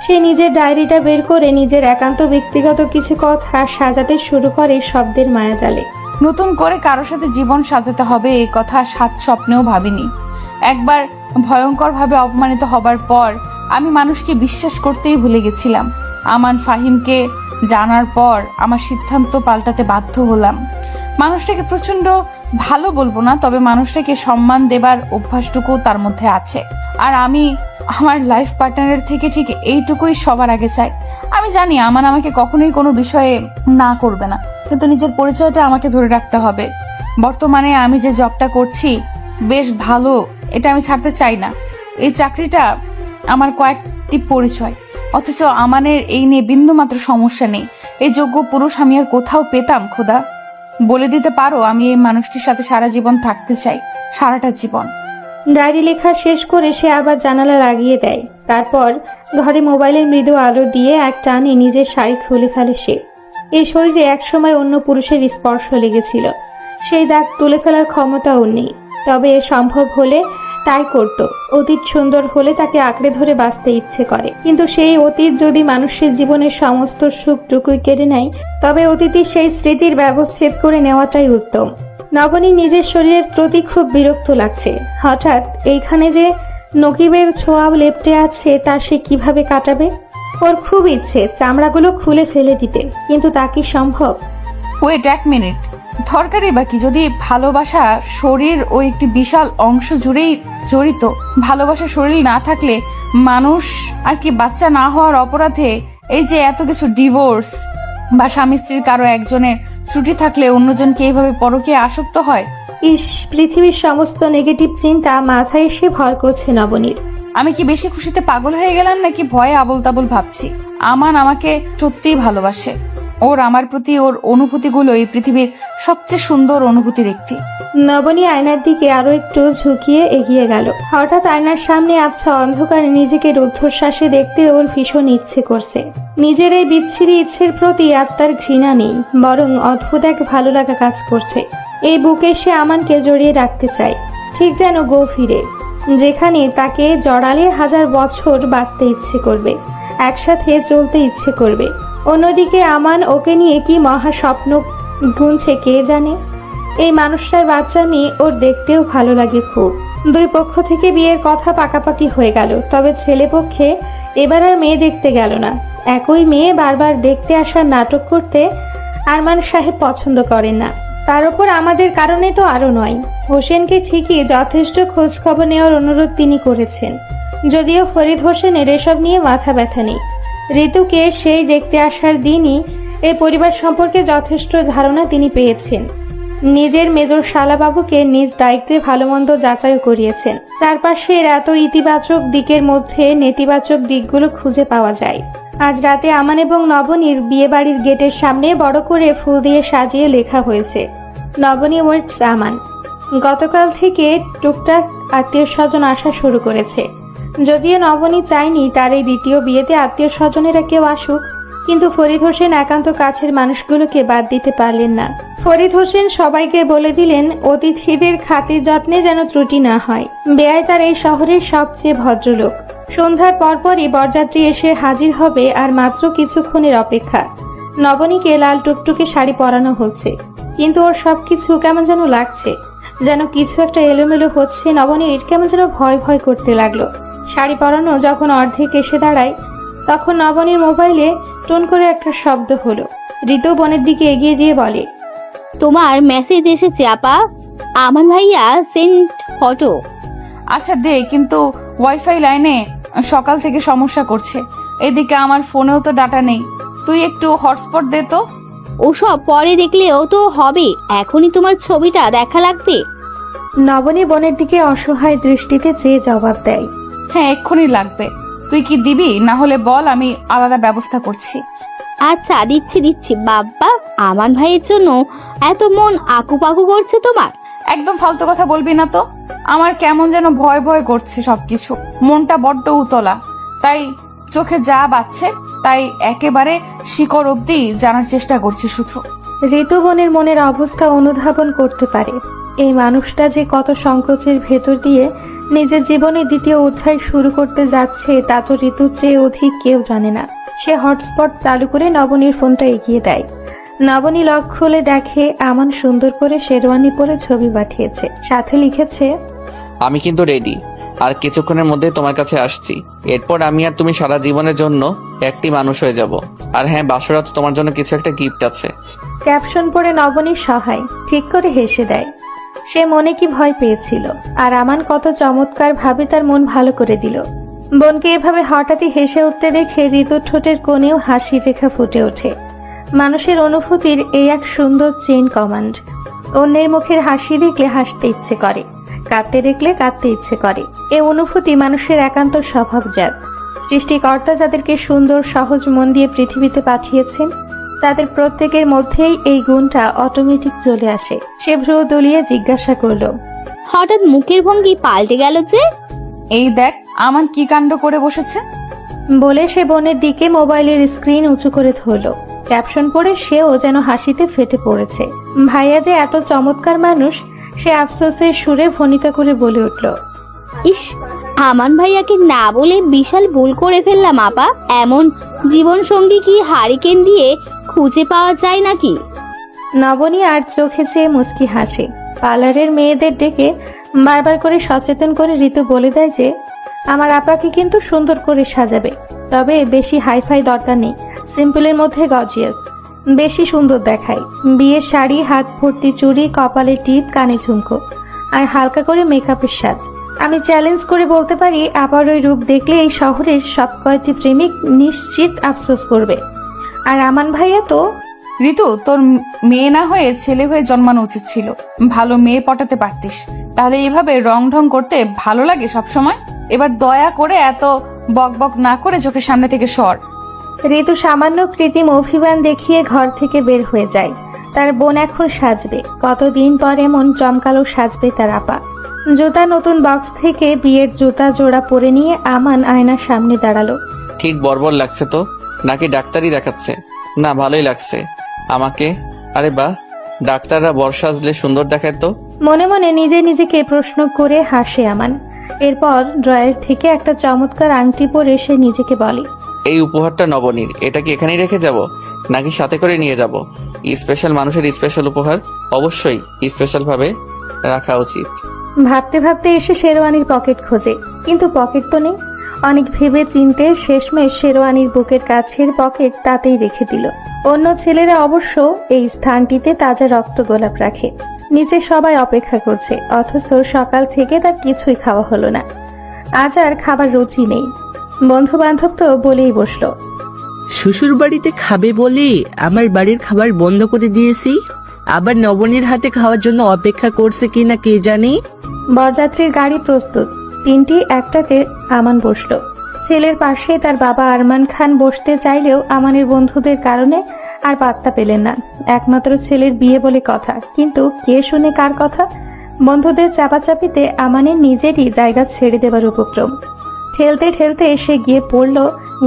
সে নিজের ডায়েরিটা বের করে নিজের একান্ত ব্যক্তিগত কিছু কথা সাজাতে শুরু করে শব্দের মায়াজালে। নতুন করে কারোর সাথে জীবন সাজাতে হবে এই কথা 7 স্বপ্নেও ভাবিনি। একবার ভয়ঙ্কর ভাবে অপমানিত হবার পর আমি মানুষকে বিশ্বাস করতেই ভুলে গেছিলাম। আমান ফাহিমকে জানার পর আমার সিদ্ধান্ত পাল্টাতে বাধ্য হলাম। মানুষটাকে প্রচন্ড ভালো বলবো না, তবে মানুষটাকে সম্মান দেবার অভ্যাসটুকু তার মধ্যে আছে। আর আমি আমার লাইফ পার্টনারের থেকে ঠিক এইটুকুই সবার আগে চাই। আমি জানি আমান আমাকে কখনোই কোনো বিষয়ে না করবে না, কিন্তু নিজের পরিচয়টা আমাকে ধরে রাখতে হবে। বর্তমানে আমি যে জবটা করছি বেশ ভালো, এটা আমি ছাড়তে চাই না। এই চাকরিটা আমার কয়েকটি পরিচয়, অথচ আমানের এই নিয়ে বিন্দুমাত্র সমস্যা নেই। এই যোগ্য পুরুষ আমি আর কোথাও পেতাম? খোদা, বলে দিতে পারো আমি এই মানুষটির সাথে সারা জীবন থাকতে চাই, সারাটা জীবন। ডায়েরি লেখা শেষ করে সে আবার জানালা লাগিয়ে দেয়। তারপর ঘরে মোবাইলের মৃদু আলো দিয়ে এক টানে নিজের শাড়ি খুলে ফেলে সে। এই শরীরে একসময় অন্য পুরুষের স্পর্শ লেগেছিল, সেই দাগ তুলে ফেলার ক্ষমতা ওর নেই। তবে এ সম্ভব হলে তাই করত। অতীত সুন্দর হলে তাকে আঁকড়ে ধরে বাঁচতে ইচ্ছে করে, কিন্তু সেই অতীত যদি মানুষের জীবনের সমস্ত সুখটুকুই কেড়ে নেয় তবে অতীতের সেই স্মৃতির ব্যবচ্ছেদ করে নেওয়াটাই উত্তম। নবনী নিজের শরীরের প্রতি খুব বিরক্ত লাগছে। হঠাৎ এইখানে যে নকিবের ছোঁয়া লেপ্টে আছে তা সে কিভাবে কাটাবে? ওর খুব ইচ্ছে চামড়াগুলো খুলে ফেলে দিতে, কিন্তু তা কি সম্ভব? ওয়েট এক মিনিট, দরকারই বাকি যদি ভালোবাসা শরীর ও একটি বিশাল অংশ জুড়েই জড়িত। ভালোবাসা শরীর না থাকলে মানুষ আর কি বাচ্চা না হওয়ার অপরাধে এই যে এত কিছু ডিভোর্স বা স্বামী স্ত্রীর কারো একজনের ত্রুটি থাকলে অন্যজনকে এইভাবে পরকীয়া আসক্ত হয়। ইস, পৃথিবীর সমস্ত নেগেটিভ চিন্তা মাথায় এসে ভর করছে নবনীর। আমি কি বেশি খুশিতে পাগল হয়ে গেলাম নাকি ভয়ে আবল তাবল ভাবছি? আমান আমাকে সত্যিই ভালোবাসে। ওর আমার প্রতি ওর অনুভূতিগুলো এই পৃথিবীর সবচেয়ে সুন্দর অনুভূতির একটি। নবনী আয়নার দিকে আরো একটু ঝুঁকিয়ে এগিয়ে গেল। হঠাৎ আয়নার সামনে আবছা অন্ধকারে নিজেকে রুদ্ধশ্বাসে দেখতে ওর ভীষণ ইচ্ছে করছে। নিজের এই বিচ্ছিরি ইচ্ছের প্রতি আজ তার ঘৃণা নেই, বরং অদ্ভুত এক ভালো লাগা কাজ করছে। এই বুকে সে আমানকে জড়িয়ে রাখতে চায়, ঠিক যেন গভীরে, যেখানে তাকে জড়ালে 1000 বছর বাঁচতে ইচ্ছে করবে, একসাথে চলতে ইচ্ছে করবে। অন্যদিকে আমান ওকে নিয়ে কি মহা স্বপ্ন গুনছে কে জানে। এই মানুষটার বাচ্চা মেয়ে ওর দেখতেও ভালো লাগে খুব। দুই পক্ষ থেকে বিয়ের কথা পাকাপাকি হয়ে গেল, তবে ছেলে পক্ষে এবার আর মেয়ে দেখতে গেল না। একই মেয়ে বারবার দেখতে আসার নাটক করতে আরমান সাহেব পছন্দ করেন না। তার উপর আমাদের কারণে তো আরো নয়। হোসেনকে ঠিকই যথেষ্ট খোঁজ খবর নেওয়ার অনুরোধ তিনি করেছেন, যদিও ফরিদ হোসেনের এসব নিয়ে মাথা ব্যথা নেই। ঋতুকে সেই দেখতে আসার দিনই এই পরিবার সম্পর্কে যথেষ্ট ধারণা তিনি পেয়েছেন। নিজের মেজর শালাবাবুকে নিজ দায়িত্বে ভালো মন্দ যাচাই করিয়েছেন। চারপাশের এত ইতিবাচক দিকের মধ্যে নেতিবাচক দিকগুলো খুঁজে পাওয়া যায়। আজ রাতে আমান এবং নবনীর বিয়ে বাড়ির গেটের সামনে বড় করে ফুল দিয়ে সাজিয়ে লেখা হয়েছে নবনী ওয়ার্কস আমান। গতকাল থেকে টুকটাক আত্মীয় স্বজন আসা শুরু করেছে। যদিও নবনী চায়নি তার এই দ্বিতীয় বিয়েতে আত্মীয় স্বজনেরা কেউ আসুক, কিন্তু ফরিদ হোসেন একান্ত কাছের মানুষগুলোকে বাদ দিতে পারলেন না। ফরিদ হোসেন সবাইকে বলে দিলেন অতিথিদের খাতির যত্নে যেন ত্রুটি না হয়। বেয়াই তার এই শহরের সবচেয়ে ভদ্রলোক। সন্ধ্যার পরপরই বরযাত্রী এসে হাজির হবে, আর মাত্র কিছুক্ষণের অপেক্ষা। নবনীকে লাল টুকটুকে শাড়ি পরানো হচ্ছে, কিন্তু ওর সবকিছু কেমন যেন লাগছে, যেন কিছু একটা এলোমেলো হচ্ছে। নবনীর কেমন যেন ভয় ভয় করতে লাগলো। শাড়ি পরানো যখন অর্ধেক এসে দাঁড়ায়, তখন নবনীর মোবাইলে টোন করে একটা শব্দ হলো। ঋতু বোনের দিকে এগিয়ে দিয়ে বলে, তোমার মেসেজ এসেছে আপা, আমান ভাইয়া সেন্ট ফটো। আচ্ছা দে, কিন্তু ওয়াইফাই লাইনে সকাল থেকে সমস্যা করছে। এদিকে আমার ফোনেও তো ডাটা নেই, তুই একটু হটস্পট দে তো। ওসব পরে দেখলেও তো হবে, এখনই তোমার ছবিটা দেখা লাগবে। নবনী বোনের দিকে অসহায় দৃষ্টিতে চেয়ে জবাব দেয়, হ্যাঁ এক্ষুনি লাগবে। তুই কি দিবি? না হলে বল, আমি আলাদা ব্যবস্থা করছি। আচ্ছা দিচ্ছি বাবা, আমান ভাইয়ের জন্য এত মন আকুপাকু করছে তোমার। একদম ফালতু কথা বলবি না তো। আমার কেমন যেন ভয় ভয় করছে সবকিছু, মনটা বড্ড উতলা, তাই চোখে যা বাজছে তাই একেবারে শিকড় অবধি জানার চেষ্টা করছি শুধু। ঋতু বোনের মনের অবস্থা অনুধাবন করতে পারে। এই মানুষটা যে কত সংকোচের ভেতর দিয়ে নিজের জীবনে দ্বিতীয় অধ্যায় শুরু করতে যাচ্ছে তা তো ঋতুর চেয়ে অধিক কেউ জানে না। সে হটস্পট চালু করে নবনীর ফোনটা এগিয়ে দেয়। নবনী লক খুলে দেখে আমান সুন্দর করে শেরওয়ানি পরে ছবি পাঠিয়েছে, সাথে লিখেছে, আমি কিন্তু রেডি, আর কিছুক্ষণের মধ্যে তোমার কাছে আসছি। এরপর আমি আর তুমি সারা জীবনের জন্য একটি মানুষ হয়ে যাব। আর হ্যাঁ, বাসরাত তোমার জন্য কিছু একটা গিফট আছে। ক্যাপশন পড়ে নবনী সহায় ঠিক করে হেসে দেয়। সে মনে কি ভয় পেয়েছিল, আর আমান কত চমৎকার ভাবে তার মন ভালো করে দিল। বোনকে এভাবে হঠাৎই হেসে উঠতে দেখে ঋতুর ঠোঁটের কোণেও হাসির রেখা ফুটে ওঠে। মানুষের অনুভূতির এই এক সুন্দর চেইন কমান্ড। অন্যের মুখের হাসি দেখলে হাসতে ইচ্ছে করে, কাঁদতে দেখলে কাঁদতে ইচ্ছে করে। এই অনুভূতি মানুষের একান্ত স্বভাবজাত। সৃষ্টিকর্তা যাদেরকে সুন্দর সহজ মন দিয়ে পৃথিবীতে পাঠিয়েছেন, তাদের প্রত্যেকের মধ্যেই এই গুণটা অটোমেটিক চলে আসে। সে ভ্রু দুলিয়ে জিজ্ঞাসা করলো, হঠাৎ মুখের ভঙ্গি পাল্টে গেল যে? এই দেখ আমান কি কাণ্ড করে বসেছে। বলে সে বোনের দিকে মোবাইলের স্ক্রিন উঁচু করে ধরলো। ক্যাপশন পড়ে সেও যেন হাসিতে ফেটে পড়েছে। ভাইয়া যে এত চমৎকার মানুষ, সে আফসোসের সুরে ভনিতা করে বলে উঠল, ইস, আমান ভাইয়াকে না বলে বিশাল ভুল করে ফেললাম আপা। এমন জীবন সঙ্গী কি হারিকেন দিয়ে খুঁজে পাওয়া যায় নাকি? নবনী আর চোখে চেয়ে মুচকি হাসে। পার্লারের মেয়েদের ডেকে বারবার করে সচেতন করে ঋতু বলে দেয় যে আমার আপাকে কিন্তু সুন্দর করে সাজাবে। তবে বেশি হাইফাই দরকার নেই, সিম্পলের মধ্যে গর্জিয়াস, বেশি সুন্দর দেখায়। বিয়ের শাড়ি, হাত ভর্তি চুড়ি, কপালে টিপ, কানে ঝুমকো আর হালকা করে মেকআপের সাজ। আমি চ্যালেঞ্জ করে বলতে পারি, আবার ওই রূপ দেখলে এই শহরের সব কয়টি প্রেমিক নিশ্চিত আফসোস করবে। আর আমান ভাইয়া তো ঋতু, তোর মেয়ে না হয়ে ছেলে হয়ে জন্মানো উচিত ছিল। ভালো মেয়ে পটাতে পারতিস, তাহলে এইভাবে রং ঢং করতে ভালো লাগে সব সময়। এবার দয়া করে এত বক বক না করে চোখের সামনে থেকে সর। ঋতু সামান্য কৃত্রিম অভিমান দেখিয়ে ঘর থেকে বের হয়ে যায়। তার বোন এখন সাজবে, কতদিন পর এমন জমকালো সাজবে তার আপা। জুতা নতুন বক্স থেকে বিয়ের জুতা জোড়া পরে নিয়ে আমান আয়নার সামনে দাঁড়ালো। ঠিক বর্বর লাগছে তো, নাকি ডাক্তারই দেখাচ্ছে? না, ভালোই লাগছে আমাকে। আরে বাহ, ডাক্তাররা বর সাজলে সুন্দর দেখায় তো। মনে মনে নিজে নিজেকে প্রশ্ন করে হাসে আমান। এরপর ড্রয়ার থেকে একটা চমৎকার আংটি পরে সে নিজেকে বলে, এই উপহারটা নবনীর, এটা কি এখানেই রেখে যাব নাকি সাথে করে নিয়ে যাব? স্পেশাল মানুষের স্পেশাল উপহার, অবশ্যই স্পেশাল ভাবে রাখা উচিত। ভাবতে ভাবতে এসে শেরওয়ানির পকেট খোঁজে, কিন্তু পকেট তো নেই। অনেক ভেবে চিনতে শেষমেশ শেরওয়ানির বুকের কাছের পকেট তাতেই রেখে দিল। অন্য ছেলেরা অবশ্য এই স্থানটিতে তাজা রক্ত গোলাপ রাখে। নিচে সবাই অপেক্ষা করছে, অথচ সকাল থেকে তার কিছুই খাওয়া হলো না। আজ আর খাবার রুচি নেই। বন্ধু বান্ধব তো বলেই বসলো, শ্বশুর বাড়িতে খাবে বলে আমার বাড়ির খাবার বন্ধ করে দিয়েছি, আবার নবনীর হাতে খাওয়ার জন্য অপেক্ষা করছে কিনা কে জানি। বরযাত্রীর গাড়ি প্রস্তুত, তিনটি একটাতে আমান বসলো। ছেলের পাশে তার বাবা আরমান খান বসতে চাইলেও আমানের বন্ধুদের কারণে আর পাত্তা পেলেন না। একমাত্র ছেলের বিয়ে বলে কথা, কিন্তু কে শুনে কার কথা। বন্ধুদের চাপাচাপিতে আমানের নিজেরই জায়গা ছেড়ে দেবার উপক্রম। ঠেলতে ঠেলতে এসে গিয়ে পড়ল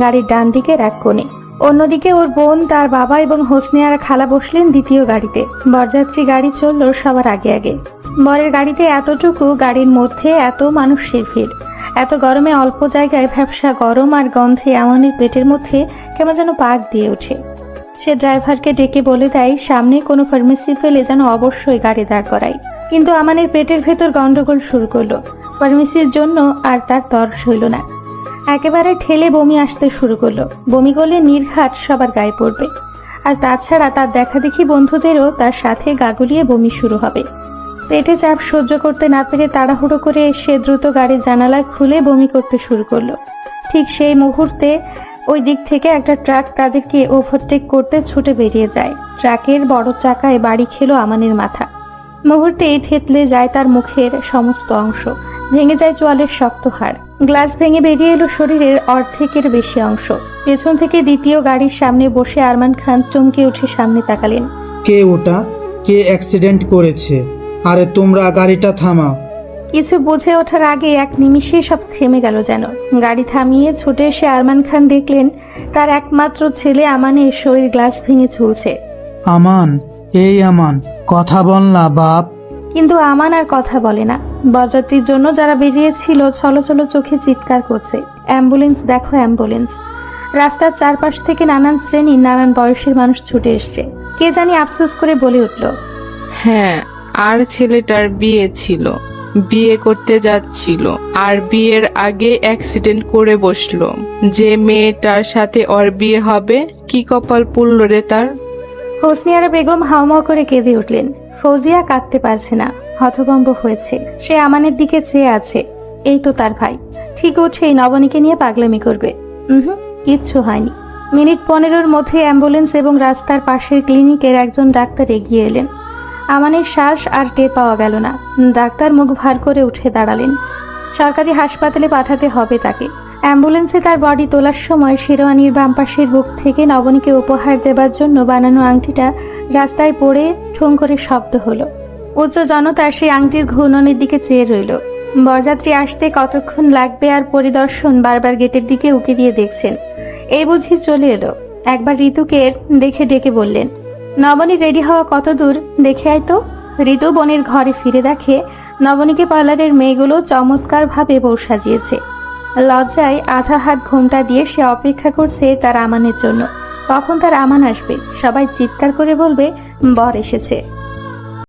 গাড়ির ডান দিকের এক কোণে। অন্যদিকে ওর বোন, তার বাবা এবং হোসনে আর খালা বসলেন দ্বিতীয় গাড়িতে। বরযাত্রী গাড়ি চলল সবার আগে আগে। বরের গাড়িতে এতটুকু গাড়ির মধ্যে এত মানুষের ভিড়, এত গরমে অল্প জায়গায় ভ্যাপসা গরম আর গন্ধে আমানের পেটের মধ্যে কেমন যেন পাক দিয়ে ওঠে। সে ড্রাইভারকে ডেকে বলে দেয় সামনে কোনো ফার্মেসি পেলে যেন অবশ্যই গাড়ি দাঁড় করায়। কিন্তু আমানের পেটের ভেতর গন্ডগোল শুরু করলো। ফার্মেসির জন্য আর তার তর্স হইল না। একেবারে ঠেলে বমি আসতে শুরু করলো। বমি করলে নির্ঘাত সবার গায়ে পড়বে, আর তাছাড়া তার দেখা দেখি বন্ধুদেরও তার সাথে গাগুলিয়ে বমি শুরু হবে। পেটে চাপ সহ্য করতে না পেরে তাড়াহুড়ো করে সে দ্রুত গাড়ির জানালা খুলে বমি করতে শুরু করলো। ঠিক সেই মুহূর্তে ওই দিক থেকে একটা ট্রাক তাদেরকে ওভারটেক করতে ছুটে বেরিয়ে যায়। ট্রাকের বড় চাকায় বাড়ি খেলো আমানের মাথা। মুহূর্তেই থেতলে যায় তার মুখের সমস্ত অংশ, ভেঙে যায় চোয়ালের শক্ত হাড়। গ্লাস ভেঙে বেরিয়ে এলো শরীরের অর্ধেকের বেশি অংশ। পেছন থেকে দ্বিতীয় গাড়ির সামনে বসে আরমান খান চমকে উঠে সামনে তাকালেন। কে ওটা? কে অ্যাক্সিডেন্ট করেছে? আরে তোমরা গাড়িটা থামাও। কিছু বুঝে ওঠার আগে এক নিমিষে সব থেমে গেল যেন। গাড়ি থামিয়ে ছুটে এসে আরমান খান দেখলেন তার একমাত্র ছেলে আমানের শরীর গ্লাস ভেঙে ঝুলছে। আমান, এই আমান, কথা বল না বাপ। কিন্তু আমান আর কথা বলে না। বরযাত্রীর জন্য যারা বেরিয়েছিল ছলো ছলো চোখে চিৎকার করছে, অ্যাম্বুলেন্স দেখো অ্যাম্বুলেন্স। রাস্তার চারপাশ থেকে নানান শ্রেণী, নানান বয়সের মানুষ ছুটে এসছে। কে জানি আফসোস করে বলে উঠল, হ্যাঁ, আর ছেলেটার বিয়ে ছিল, বিয়ে করতে যাচ্ছিল, আর বিয়ের আগে অ্যাক্সিডেন্ট করে বসলো। যে মেয়েটার সাথে ওর বিয়ে হবে, কি কপাল পুড়ল রে তার। হোসনিয়ারা বেগম হাউমাউ করে কেঁদে উঠলেন। ফৌজিয়া কাঁদতে পারছে না, হতভম্ব হয়েছে। সে আমানের দিকে চেয়ে আছে। এই তো তার ভাই, ঠিক উঠেই নবনীকে নিয়ে পাগলামি করবে। কিচ্ছু হয়নি। মিনিট 15-র মধ্যে অ্যাম্বুলেন্স এবং রাস্তার পাশের ক্লিনিকের একজন ডাক্তার এগিয়ে এলেন। আমানের শ্বাস আর টের পাওয়া গেল না। ডাক্তার মুখ ভার করে উঠে দাঁড়ালেন। সরকারি হাসপাতালে পাঠাতে হবে তাকে। অ্যাম্বুলেন্সে তার বডি তোলার সময় শেরওয়ানির বাম পাশের বুক থেকে নবনীকে উপহার দেবার জন্য বানানো আংটিটা রাস্তায় পড়ে ঠোং করে শব্দ হলো। উচ্চ জনতা সেই আংটির ঘূর্ণনের দিকে চেয়ে রইল। বরযাত্রী আসতে কতক্ষণ লাগবে আর পরিদর্শন বারবার গেটের দিকে উকি দিয়ে দেখছেন। এই বুঝি চলে এলো। একবার ঋতুকে দেখে ডেকে বললেন, নবনী রেডি হওয়া কত দূর, দেখে আয় তো। ঋতু বোনের ঘরে ফিরে দেখে নবনীকে পার্লারের মেয়েগুলো চমৎকার ভাবে বউ সাজিয়েছে। লজ্জায় আধা হাত ঘোমটা দিয়ে সে অপেক্ষা করছে তার আমানের জন্য। কখন তার আমান আসবে, সবাই চিৎকার করে বলবে বর এসেছে।